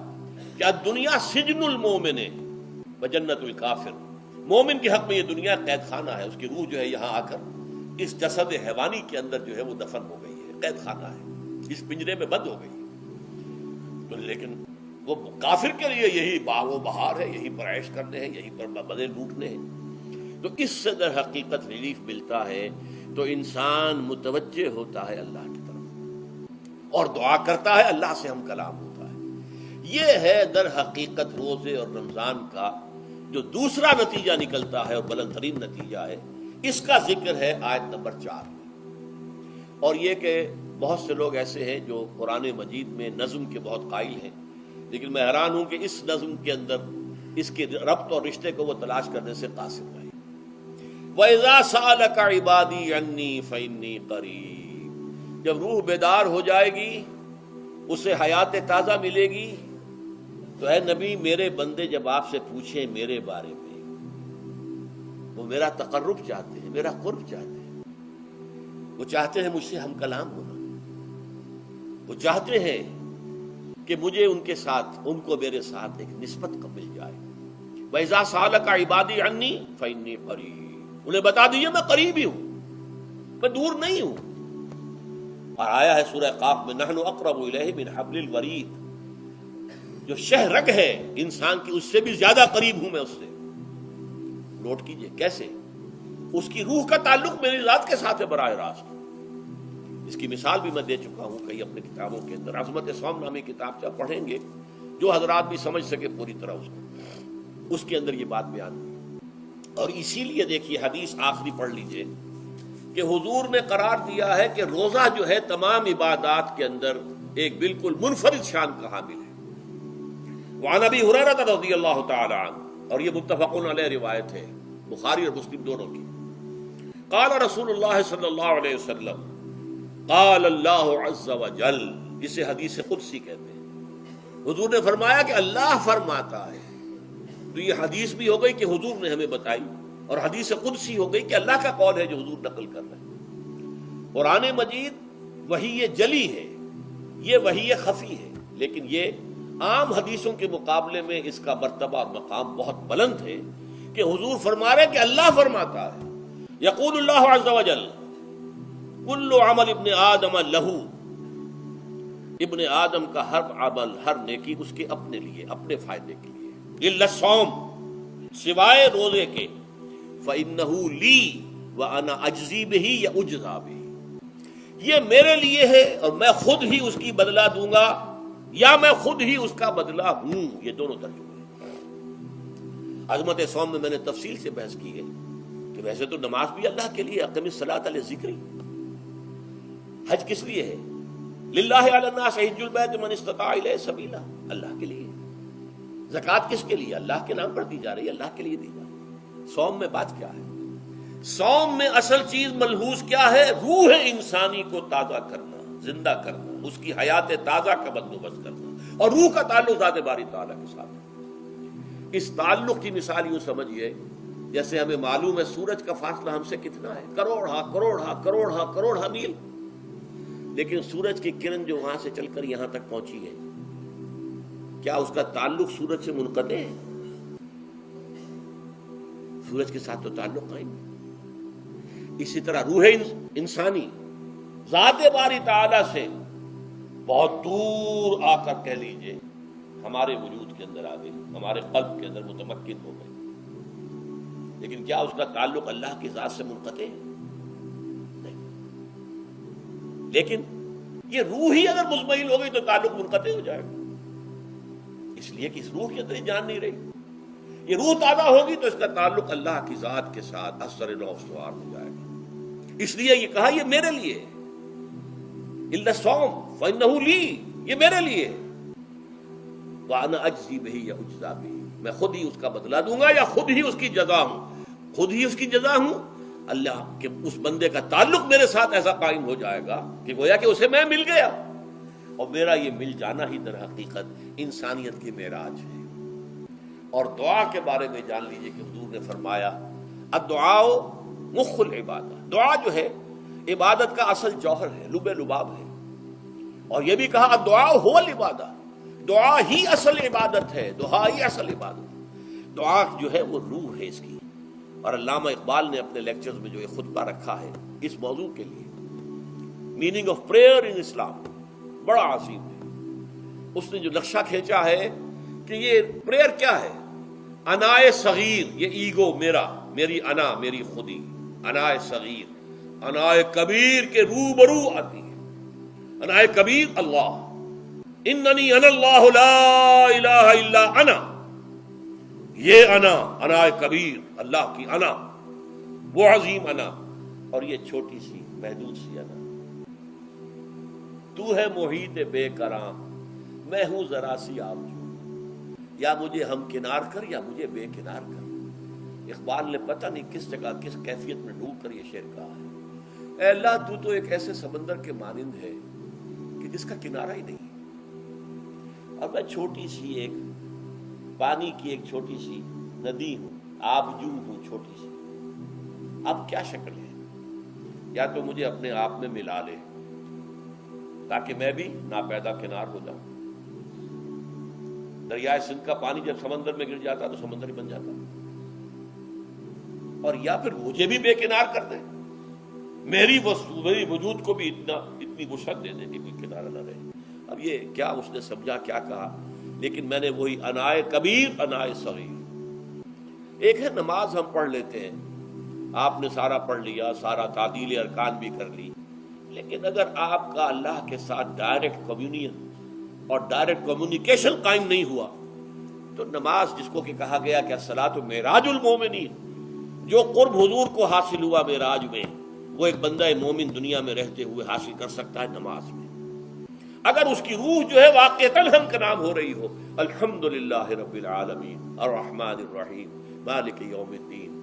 کہ الدنیا سجن المومن وجنت الکافر. مومن کے حق میں یہ دنیا قید خانہ ہے. اس کی روح جو ہے یہاں آ کر اس جسد حیوانی کے اندر جو ہے وہ دفن ہو گئی ہے، قید خانہ ہے، اس پنجرے میں بند ہو گئی. تو لیکن وہ کافر کے لیے یہی باغ و بہار ہے، یہی پر عیش کرنے ہیں، یہی پر مزے لوٹنے ہیں. تو اس سے در حقیقت ریلیف ملتا ہے. تو انسان متوجہ ہوتا ہے اللہ کی طرف اور دعا کرتا ہے، اللہ سے ہم کلام ہوتا ہے. یہ ہے در حقیقت روزے اور رمضان کا جو دوسرا نتیجہ نکلتا ہے اور بلند ترین نتیجہ ہے. اس کا ذکر ہے آیت نمبر 4 میں. اور یہ کہ بہت سے لوگ ایسے ہیں جو قرآن مجید میں نظم کے بہت قائل ہیں، لیکن میں حیران ہوں کہ اس نظم کے اندر اس کے ربط اور رشتے کو وہ تلاش کرنے سے قاصر رہے. وَإِذَا سَأَلَكَ عِبَادِي عَنِّي فَإِنِّي قَرِيبٌ. جب روح بیدار ہو جائے گی، اسے حیات تازہ ملے گی، تو اے نبی میرے بندے جب آپ سے پوچھیں میرے بارے میں، وہ میرا تقرب چاہتے ہیں، میرا قرب چاہتے ہیں. وہ چاہتے ہیں مجھ سے ہم کلام ہونا. وہ چاہتے ہیں کہ مجھے ان کے ساتھ، ان کو میرے ساتھ ایک نسبت کا مل جائے. وَإِذَا سَأَلَكَ عِبَادِي عَنِّي فَإِنِّي قَرِيبٌ. انہیں بتا دیجیے میں قریب ہی ہوں، میں دور نہیں ہوں. اور آیا ہے سورہ قاف میں نحن اقرب الیہ من حبل الورید. جو شہ رگ ہے انسان کی، اس سے بھی زیادہ قریب ہوں میں اس سے. نوٹ کیجئے کیسے اس کی روح کا تعلق میری ذات کے ساتھ ہے براہ راست. اس کی مثال بھی میں دے چکا ہوں کئی اپنے کتابوں کے اندر. عظمت صوم نامی کتاب جب پڑھیں گے، جو حضرات بھی سمجھ سکے پوری طرح اس کے اندر یہ بات بیان ہوئی. اور اسی لیے دیکھیے حدیث آخری پڑھ لیجئے کہ حضور نے قرار دیا ہے کہ روزہ جو ہے تمام عبادات کے اندر ایک بالکل منفرد شان کا حامل ہے. وعن ابی ہریرہ رضی اللہ تعالی عنہ، اور یہ متفق علیہ روایت ہے، بخاری اور مسلم دونوں کی. قال رسول اللہ صلی اللہ علیہ وسلم، قال اللہ عز وجل، جسے حدیث قدسی کہتے ہیں. حضور نے فرمایا کہ اللہ فرماتا ہے. تو یہ حدیث بھی ہو گئی کہ حضور نے ہمیں بتائی، اور حدیث قدسی ہو گئی کہ اللہ کا قول ہے جو حضور نقل کر رہے ہیں. قرآن مجید وحی جلی ہے، یہ وحی خفی ہے، لیکن یہ عام حدیثوں کے مقابلے میں اس کا مرتبہ اور مقام بہت بلند ہے کہ حضور فرما رہے کہ اللہ فرماتا ہے. یقول اللہ عز وجل کل عمل ابن آدم لہو. ابن آدم کا ہر عمل، ہر نیکی اس کے اپنے لیے، اپنے فائدے کے لیے. الا الصوم، سوائے روزے کے. فإنہ لی وأنا اجزی بہ یا اجزا بہ. یہ میرے لیے ہے اور میں خود ہی اس کی بدلہ دوں گا یا میں خود ہی اس کا بدلہ ہوں. یہ دونوں ترجمے ہیں. عظمت صوم میں نے تفصیل سے بحث کی ہے کہ ویسے تو نماز بھی اللہ کے لیے، اقیم الصلاۃ لذکری. حج کس لیے ہے؟ للہ علی الناس حج البیت من استطاع الیہ سبیلا، اللہ کے لیے. زکوٰۃ کس کے لیے؟ اللہ کے نام پر دی جا رہی ہے، اللہ کے لیے دی جا رہی ہے. صوم میں بات کیا ہے؟ صوم میں اصل چیز ملحوظ کیا ہے؟ روح انسانی کو تازہ کرنا، زندہ کرنا، اس کی حیات تازہ کا بندوبست کرنا، اور روح کا تعلق ذات باری تعالیٰ کے ساتھ ہے. اس تعلق کی مثال یوں سمجھیے جیسے ہمیں معلوم ہے سورج کا فاصلہ ہم سے کتنا ہے، کروڑا میل. لیکن سورج کی کرن جو وہاں سے چل کر یہاں تک پہنچی ہے، کیا اس کا تعلق سورج سے منقطع ہے؟ سورج کے ساتھ تو تعلق قائم ہے. اسی طرح روح انسانی ذات باری تعالیٰ سے بہت دور آ کر کہہ لیجئے ہمارے وجود کے اندر آ گئی، ہمارے قلب کے اندر متمکن ہو گئی. لیکن کیا اس کا تعلق اللہ کی ذات سے منقطع ہے؟ نہیں. لیکن یہ روح ہی اگر مزمحل ہو گئی تو تعلق منقطع ہو جائے گا، اس لیے کہ اس روح کے اندر جان نہیں رہی. یہ روح تازہ ہوگی تو اس کا تعلق اللہ کی ذات کے ساتھ اثر نو استوار ہو جائے گا. اس لیے یہ کہا یہ میرے لیے ہے. الا الصوم فانه لی، یہ میرے لیے ہے. وانا اجزی بہ یا اجزا بہ، میں خود ہی اس کا بدلہ دوں گا یا خود ہی اس کی جزا ہوں. خود ہی اس کی جزا ہوں. اللہ کے اس بندے کا تعلق میرے ساتھ ایسا قائم ہو جائے گا کہ گویا کہ اسے میں مل گیا، اور میرا یہ مل جانا ہی در حقیقت انسانیت کی معراج ہے. اور دعا کے بارے میں جان لیجئے کہ حضور نے فرمایا الدعاء مخ العبادہ، دعا جو ہے عبادت کا اصل جوہر ہے، لب لباب ہے. اور یہ بھی کہا الدعاء هو العبادہ، دعا ہی اصل عبادت ہے، دعا ہی اصل عبادت ہے. دعا جو ہے وہ روح ہے اس کی. اور علامہ اقبال نے اپنے لیکچرز میں جو یہ خطبہ رکھا ہے اس موضوع کے لیے، میننگ آف پریئر ان اسلام، بڑا عظیم ہے. اس نے جو نقشہ کھینچا ہے کہ یہ پریئر کیا ہے؟ انائے صغیر، یہ ایگو میرا، میری انا، میری خودی، انائے صغیر انائے کبیر کے روبرو آتی ہے. انائے کبیر اللہ، اننی انا اللہ لا الہ الا انا. یہ انا، انائے کبیر، اللہ کی انا، وہ عظیم انا، اور یہ چھوٹی سی محدود سی انا. تو ہے محیط بے کراں، میں ہوں ذرا سی آبجو، یا مجھے ہم کنار کر یا مجھے بے کنار کر. اقبال نے پتہ نہیں کس جگہ کس کیفیت میں ڈوب کر یہ شعر کہا ہے. اے اللہ تو تو ایک ایسے سمندر کے مانند ہے کہ جس کا کنارہ ہی نہیں، اور میں چھوٹی سی ایک پانی کی ایک چھوٹی سی ندی ہوں، آبجو ہوں چھوٹی سی. اب کیا شکل ہے؟ یا تو مجھے اپنے آپ میں ملا لے تاکہ میں بھی ناپیدا کنار ہو جاؤں. دریائے سندھ کا پانی جب سمندر میں گر جاتا تو سمندر ہی بن جاتا. اور یا پھر مجھے بھی بے کنار کر دے، میری وجود کو بھی اتنی وسعت دے دے کہ کوئی کنارہ نہ رہے. اب یہ کیا اس نے سمجھا، کیا کہا؟ لیکن میں نے وہی انائے کبیر انائے صغیر. ایک ہے نماز ہم پڑھ لیتے ہیں، آپ نے سارا پڑھ لیا، سارا تعدیل ارکان بھی کر لی، لیکن اگر آپ کا اللہ کے ساتھ ڈائریکٹ کمیونین اور ڈائریکٹ کمیونیکیشن قائم نہیں ہوا تو نماز، جس کو کہ کہا گیا کہ الصلاۃ معراج المومنین، جو قرب حضور کو حاصل ہوا معراج میں، وہ ایک بندہ مومن دنیا میں رہتے ہوئے حاصل کر سکتا ہے نماز میں، اگر اس کی روح جو ہے واقعتاً ہم کا نام ہو رہی ہو الحمدللہ رب العالمین الرحمن الرحیم مالک یوم الدین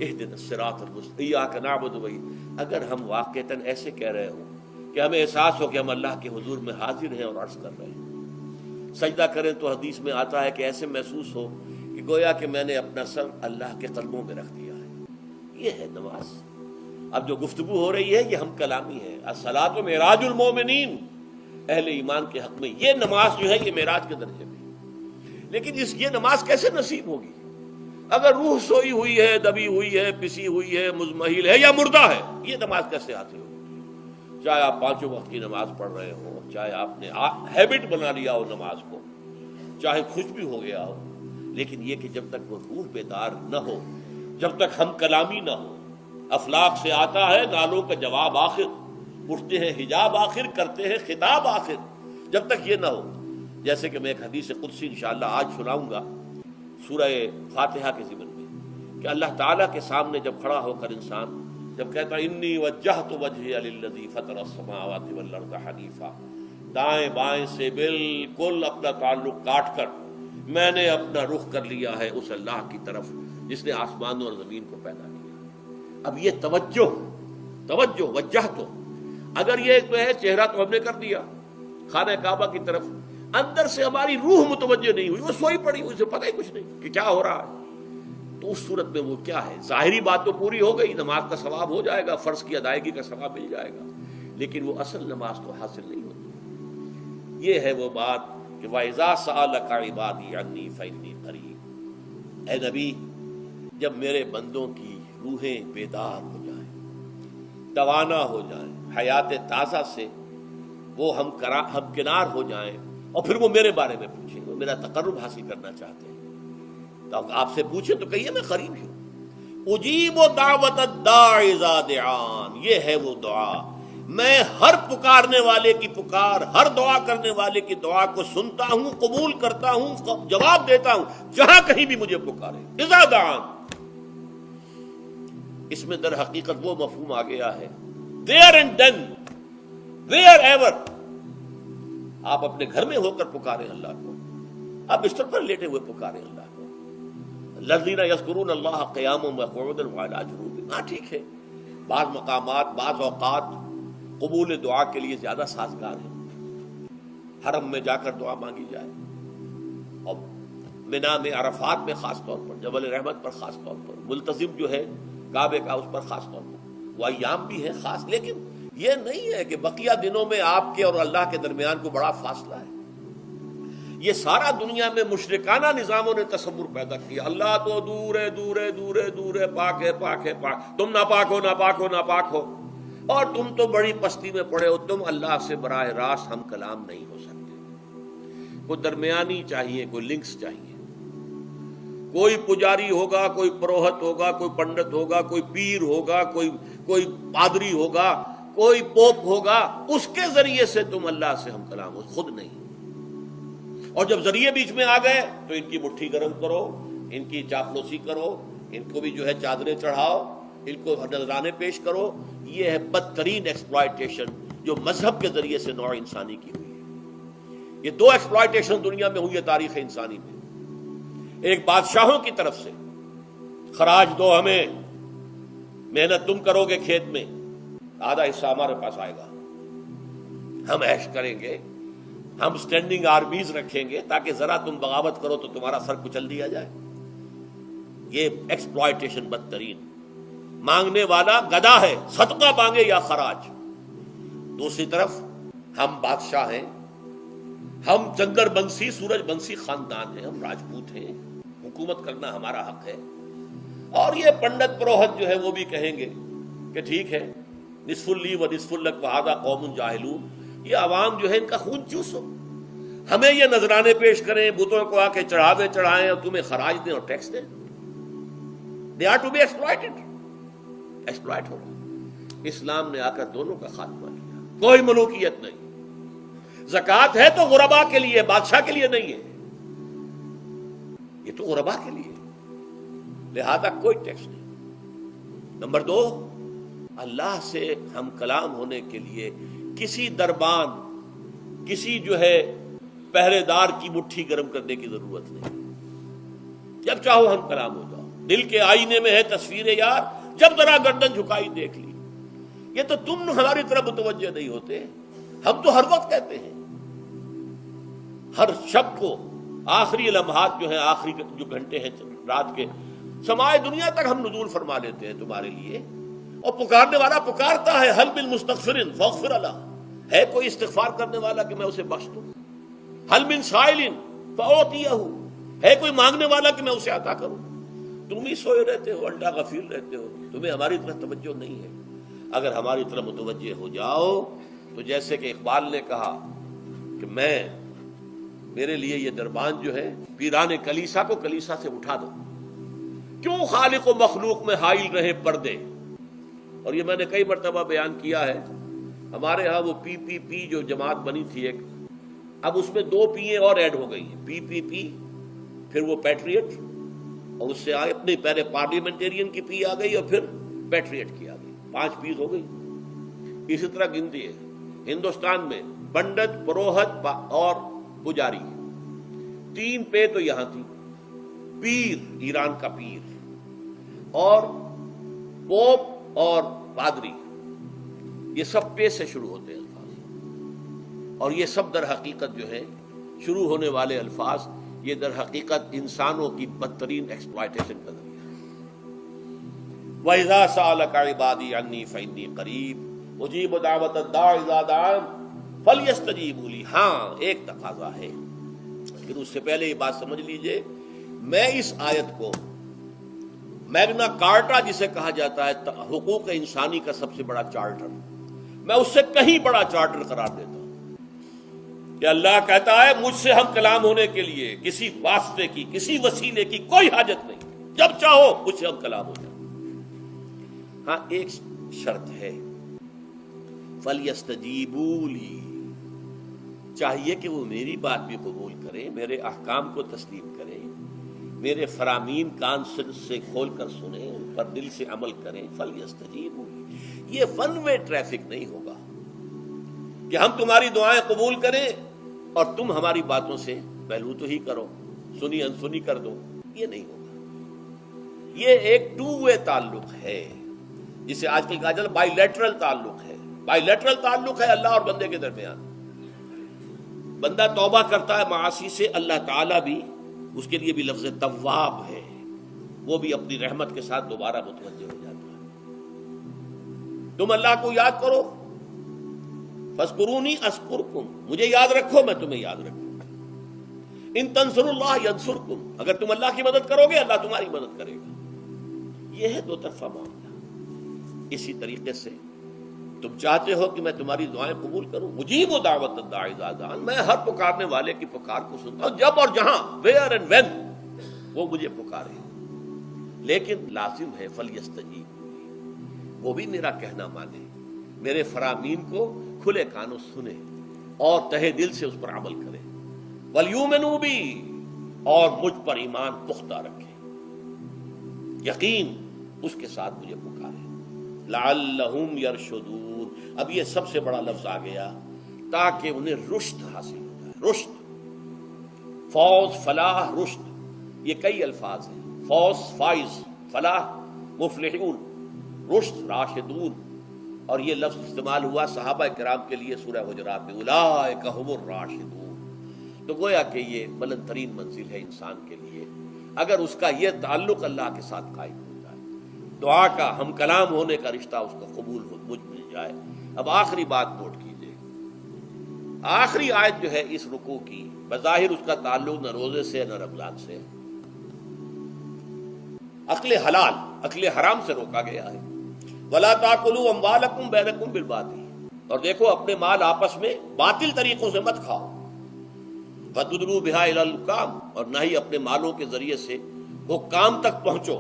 اہدنا الصراط المستقیم ایاک نعبد و ایاک، اگر ہم واقعتاً ایسے کہہ رہے ہوں کہ ہمیں احساس ہو کہ ہم اللہ کے حضور میں حاضر ہیں اور عرض کر رہے ہیں، سجدہ کریں تو حدیث میں آتا ہے کہ ایسے محسوس ہو کہ گویا کہ میں نے اپنا سر اللہ کے قدموں میں رکھ دیا ہے. یہ ہے نماز. اب جو گفتگو ہو رہی ہے یہ ہم کلامی ہے. الصلاۃ معراج المومنین، اہل ایمان کے حق میں یہ نماز جو ہے یہ معراج کے درجے میں. لیکن یہ نماز کیسے نصیب ہوگی اگر روح سوئی ہوئی ہے، دبی ہوئی ہے، پسی ہوئی ہے، مزمحل ہے یا مردہ ہے؟ یہ نماز کیسے حاصل ہوگی؟ چاہے آپ 5 وقت کی نماز پڑھ رہے ہو، چاہے آپ نے ہیبٹ بنا لیا ہو نماز کو، چاہے خوش بھی ہو گیا ہو، لیکن یہ کہ جب تک وہ روح بیدار نہ ہو، جب تک ہم کلامی نہ ہو. افلاق سے آتا ہے نالوں کا جواب آخر، اٹھتے ہیں حجاب آخر، کرتے ہیں خطاب آخر. جب تک یہ نہ ہو، جیسے کہ میں ایک حدیث قدسی انشاءاللہ آج سناؤں گا سورہ فاتحہ کے ضمن میں، کہ اللہ تعالیٰ کے سامنے جب کھڑا ہو کر انسان جب کہتا ہے انی وجہت وجہی للذی فطر السماوات والارض حنیفا، دائیں بائیں سے بالکل اپنا تعلق کاٹ کر میں نے اپنا رخ کر لیا ہے اس اللہ کی طرف جس نے آسمانوں اور زمین کو پیدا کیا. اب یہ توجہ وجہت ہو، اگر یہ تو ہے چہرہ تو ہم نے کر دیا خانہ کعبہ کی طرف، اندر سے ہماری روح متوجہ نہیں ہوئی، وہ سوئی پڑی، اسے پتہ ہی کچھ نہیں کہ کیا ہو رہا ہے. تو اس صورت میں وہ کیا ہے؟ ظاہری بات تو پوری ہو گئی، نماز کا ثواب ہو جائے گا، فرض کی ادائیگی کا ثواب مل جائے گا، لیکن وہ اصل نماز تو حاصل نہیں ہوتی. یہ ہے وہ بات کہ وَإِذَا سَأَلَكَ عِبَادِي عَنِّي فَإِنِّي قَرِيبٌ. اے نبی، جب میرے بندوں کی روحیں بیدار ہو جائیں، توانا ہو جائیں، حیات تازہ سے وہ ہم کنار ہو جائیں، اور پھر وہ میرے بارے میں پوچھیں، وہ میرا تقرب حاصل کرنا چاہتے ہیں، تو آپ سے پوچھیں تو کہیے میں قریب ہوں. اجیب دعوت الداع اذا دعان، یہ ہے وہ دعا، میں ہر پکارنے والے کی پکار، ہر دعا کرنے والے کی دعا کو سنتا ہوں، قبول کرتا ہوں، جواب دیتا ہوں جہاں کہیں بھی مجھے پکارے. اذا دعان، اس میں در حقیقت وہ مفہوم آ گیا ہے there and then, wherever. آپ اپنے گھر میں ہو کر پکاریں اللہ کو، آپ بستر پر لیٹے ہوئے پکاریں اللہ کو. الذین یذکرون اللہ قیاما وقعودا وعلی جنوبہم. ہاں ٹھیک ہے، بعض مقامات بعض اوقات قبول دعا کے لیے زیادہ سازگار ہیں، حرم میں جا کر دعا مانگی جائے، اور منا میں عرفات میں خاص طور پر، جبل رحمت پر خاص طور پر، ملتزم جو ہے کعبے کا اس پر خاص طور پر، وہ ایام بھی ہے خاص. لیکن یہ نہیں ہے کہ بقیہ دنوں میں آپ کے اور اللہ کے درمیان کو بڑا فاصلہ ہے. یہ سارا دنیا میں مشرکانہ نظاموں نے تصور پیدا کیا، اللہ تو دور ہے دور ہے دور ہے دور ہے، پاک ہے پاک ہے پاک، تم ناپاک ہو ناپاک ہو ناپاک ہو، اور تم تو بڑی پستی میں پڑے ہو، تم اللہ سے براہ راست ہم کلام نہیں ہو سکتے. کوئی درمیانی چاہیے، کوئی لنکس چاہیے، کوئی پجاری ہوگا، کوئی پروہت ہوگا، کوئی پنڈت ہوگا، کوئی پیر ہوگا، کوئی پادری ہوگا، کوئی پوپ ہوگا، اس کے ذریعے سے تم اللہ سے ہم کلام ہو، خود نہیں. اور جب ذریعے بیچ میں آ گئے تو ان کی مٹھی گرم کرو، ان کی چاپلوسی کرو، ان کو بھی جو ہے چادریں چڑھاؤ، ان کو نذرانے پیش کرو. یہ ہے بدترین ایکسپلائٹیشن جو مذہب کے ذریعے سے نوع انسانی کی ہوئی ہے. یہ دو ایکسپلائٹیشن دنیا میں ہوئی ہے تاریخ انسانی میں. ایک بادشاہوں کی طرف سے خراج دو ہمیں، محنت تم کرو گے کھیت میں، آدھا حصہ ہمارے پاس آئے گا، ہم عیش کریں گے، ہم سٹینڈنگ آرمیز رکھیں گے تاکہ ذرا تم بغاوت کرو تو تمہارا سر کچل دیا جائے. یہ ایکسپلائٹیشن بدترین. مانگنے والا گدا ہے، صدقہ مانگے یا خراج. دوسری طرف ہم بادشاہ ہیں، ہم چندر بنسی سورج بنسی خاندان ہیں، ہم راجپوت ہیں، حکومت کرنا ہمارا حق ہے. اور یہ پنڈت پروہت جو ہے وہ بھی کہیں گے کہ ٹھیک ہے، نصف لی و نصف لک وہذا قوم جاہلون، یہ عوام جو ہے ان کا خون چوسو، ہمیں یہ نذرانے پیش کریں، بتوں کو آ کے چڑھاوے چڑھائیں اور تمہیں خراج دیں اور ٹیکس دیں. They are to be exploited. Exploit ہو رہا. اسلام نے آ کر دونوں کا خاتمہ کیا. کوئی ملوکیت نہیں. زکوٰۃ ہے تو غربا کے لیے، بادشاہ کے لیے نہیں ہے، یہ تو غربا کے لیے، لہذا کوئی ٹیکس نہیں. نمبر 2، اللہ سے ہم کلام ہونے کے لیے کسی دربان، کسی جو ہے پہرے دار کی مٹھی گرم کرنے کی ضرورت نہیں. جب چاہو ہم کلام ہو جاؤ. دل کے آئینے میں ہے تصویر یار، جب ذرا گردن جھکائی دیکھ لی. یہ تو تم ہماری طرف متوجہ نہیں ہوتے، ہم تو ہر وقت کہتے ہیں، ہر شب کو آخری لمحات جو ہیں، آخری جو گھنٹے ہیں رات کے، سمائے دنیا تک ہم نزول فرما لیتے ہیں تمہارے لیے. اور پکارنے والا پکارتا ہے، حل من مستغفر فاغفر له، ہے کوئی استغفار کرنے والا کہ میں اسے بخش دوں؟ حل من سائل فاعطیہ، ہے کوئی مانگنے والا کہ میں اسے عطا کروں؟ تم ہی سوئے رہتے ہو، الٹا غفیر رہتے ہو، تمہیں ہماری طرف توجہ نہیں ہے. اگر ہماری طرف متوجہ ہو جاؤ تو جیسے کہ اقبال نے کہا کہ میرے لیے یہ دربان جو ہے، پیران کلیسا کو کلیسا سے اٹھا دو، کیوں خالق و مخلوق میں حائل رہے پردے. اور یہ میں نے کئی مرتبہ بیان کیا ہے ہمارے ہاں وہ PPP جو جماعت بنی تھی ایک، اب اس میں 2 پی اور ایڈ ہو گئی ہیں، PPP پھر وہ پیٹریٹ، اور اس سے آگے اپنی پہلے پارلیمنٹیرین کی پی آ گئی اور پھر پیٹریٹ کی آ گئی، 5 پیز ہو گئی. اسی طرح گنتی ہے ہندوستان میں پنڈت، پروہت اور پجاری، 3 پے تو یہاں تھی، پیر ایران کا پیر، اور پوپ اور پادری، یہ سب پے سے شروع ہوتے ہیں الفاظ، اور یہ سب در حقیقت جو ہے شروع ہونے والے الفاظ یہ در حقیقت انسانوں کی بدترین ایکسپلائٹیشن کا ذریعہ ہے. وَإِذَا سَأَلَكَ عِبَادِي عَنِّي فَإِنِّي قَرِيبٌ أُجِيبُ دَعْوَةَ الدَّاعِ إِذَا دَعَانِ فَلْيَسْتَجِيبُوا لِي. ہاں ایک تقاضا ہے، لیکن اس سے پہلے یہ بات سمجھ لیجئے، میں اس آیت کو میگنا کارٹا جسے کہا جاتا ہے حقوق انسانی کا سب سے بڑا چارٹر، میں اس سے کہیں بڑا چارٹر قرار دیتا ہوں کہ اللہ کہتا ہے مجھ سے ہم کلام ہونے کے لیے کسی واسطے کی، کسی وسیلے کی کوئی حاجت نہیں، جب چاہو مجھ سے ہم کلام ہو جائیں. ہاں ایک شرط ہے، فَلْيَسْتَجِيبُوا لِي، چاہیے کہ وہ میری بات بھی قبول کریں، میرے احکام کو تسلیم کریں، میرے فرامین کان سے کھول کر سنیں، ان پر دل سے عمل کریں. فَلْيَسْتَجِيبُوا لِي، یہ ون وے ٹریفک نہیں ہوگا کہ ہم تمہاری دعائیں قبول کریں اور تم ہماری باتوں سے پہلو تو ہی کرو، سنی انسنی کر دو، یہ نہیں ہوگا. یہ ایک 2 وے تعلق ہے جسے آج کل کہا جاتا ہے بائی لیٹرل تعلق ہے. بائی لیٹرل تعلق ہے اللہ اور بندے کے درمیان. بندہ توبہ کرتا ہے معاصی سے، اللہ تعالیٰ بھی اس کے لیے بھی لفظ تواب ہے، وہ بھی اپنی رحمت کے ساتھ دوبارہ متوجہ ہو جاتا ہے. تم اللہ کو یاد کرو، فاذکرونی اذکرکم، مجھے یاد رکھو میں تمہیں یاد رکھوں. ان تنصروا اللہ ینصرکم، اگر تم اللہ کی مدد کرو گے اللہ تمہاری مدد کرے گا. یہ ہے 2 طرفہ معاملہ. اسی طریقے سے تم چاہتے ہو کہ میں تمہاری دعائیں قبول کروں، مجیب دعوت الداعی اذا دعان، میں ہر پکارنے والے کی پکار کو سنتا ہوں جب اور جہاں، ویئر اینڈ وین وہ مجھے پکارے. لیکن لازم ہے فلیستجیب، وہ بھی میرا کہنا مانے، میرے فرامین کو کھلے کانوں سنے اور تہہ دل سے اس پر عمل کرے. ولیؤمنوا بی، اور مجھ پر ایمان پختہ رکھے، یقین اس کے ساتھ مجھے پکارے. لعلہم یرشدون، اب یہ سب سے بڑا لفظ آ گیا تاکہ انہیں رشد حاصل ہو جائے. رشد، فوز، فلاح، رشد، یہ کئی الفاظ ہیں. فوز فائز، فلاح مفلحون، رشد راشدون، اور یہ لفظ استعمال ہوا صحابہ کرام کے لیے سورہ حجرات میں، اولئک ھم الراشدون. تو گویا کہ یہ بلند ترین منزل ہے انسان کے لیے اگر اس کا یہ تعلق اللہ کے ساتھ قائم ہو جائے، دعا کا ہم کلام ہونے کا رشتہ اس کا قبول ہو مجھ مل جائے. اب آخری بات نوٹ کیجئے، آخری آیت جو ہے اس رکوع کی، بظاہر اس کا تعلق نہ روزے سے نہ رمضان سے، اکل حلال، اکل حرام سے روکا گیا ہے. وَلَا تَأْكُلُوا أَمْوَالَكُمْ بَيْنَكُمْ بِالْبَاطِلِ، اور دیکھو اپنے مال آپس میں باطل طریقوں سے مت کھاؤ. وَتُدْلُوا بِهَا إِلَى الْحُكَامِ، اور نہ ہی اپنے مالوں کے ذریعے سے حکام تک پہنچو.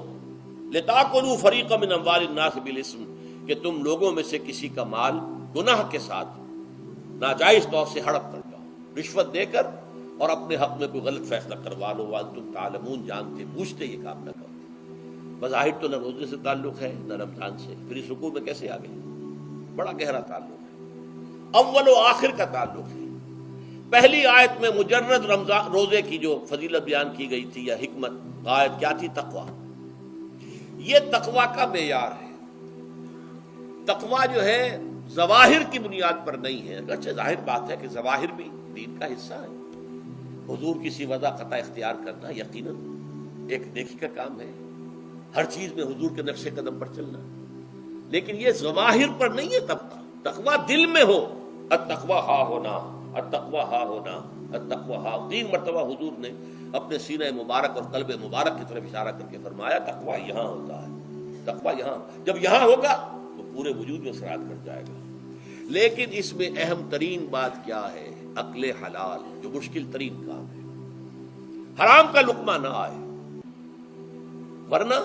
لِتَأْكُلُوا فَرِيقًا مِنْ أَمْوَالِ النَّاسِ بِالْإِثْمِ، کہ تم لوگوں میں سے کسی کا مال گناہ کے ساتھ ناجائز طور سے ہڑپ کر جاؤ، رشوت دے کر، اور اپنے حق میں کوئی غلط فیصلہ کروا لو. وَأَنْتُمْ تَعْلَمُونَ، جانتے بوجھتے یہ کام نہ کرو. بظاہر تو نہ روزے سے تعلق ہے نہ رمضان سے، پھر اس رکوع میں کیسے آ گئے؟ بڑا گہرا تعلق ہے، اول و آخر کا تعلق ہے. پہلی آیت میں مجرد رمضان روزے کی جو فضیلت بیان کی گئی تھی یا حکمت، آیت کیا تھی؟ تقویٰ. یہ تقویٰ کا معیار ہے. تقویٰ جو ہے ظواہر کی بنیاد پر نہیں ہے، اگرچہ ظاہر بات ہے کہ ظواہر بھی دین کا حصہ ہے. حضور کی سی وضع قطع اختیار کرنا یقیناً ایک نیکی کا کام ہے، ہر چیز میں حضور کے نقش قدم پر چلنا، لیکن یہ ظواہر پر نہیں ہے. تقویٰ دل میں ہو. التقویٰ ہا ہونا، التقویٰ ہا ہونا، التقویٰ ہا. 3 مرتبہ حضور نے اپنے سینہ مبارک اور قلب مبارک کی طرف اشارہ کر کے فرمایا تقویٰ یہاں ہوتا ہے، تقویٰ یہاں. جب یہاں ہوگا تو پورے وجود میں اثرات کر جائے گا. لیکن اس میں اہم ترین بات کیا ہے؟ اکل حلال، جو مشکل ترین کام ہے. حرام کا لقمہ نہ آئے، ورنہ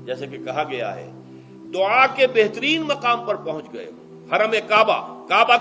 جیسے کہ کہا گیا ہے دعا کے بہترین مقام پر پہنچ گئے ہو. حرم کعبہ، کعبہ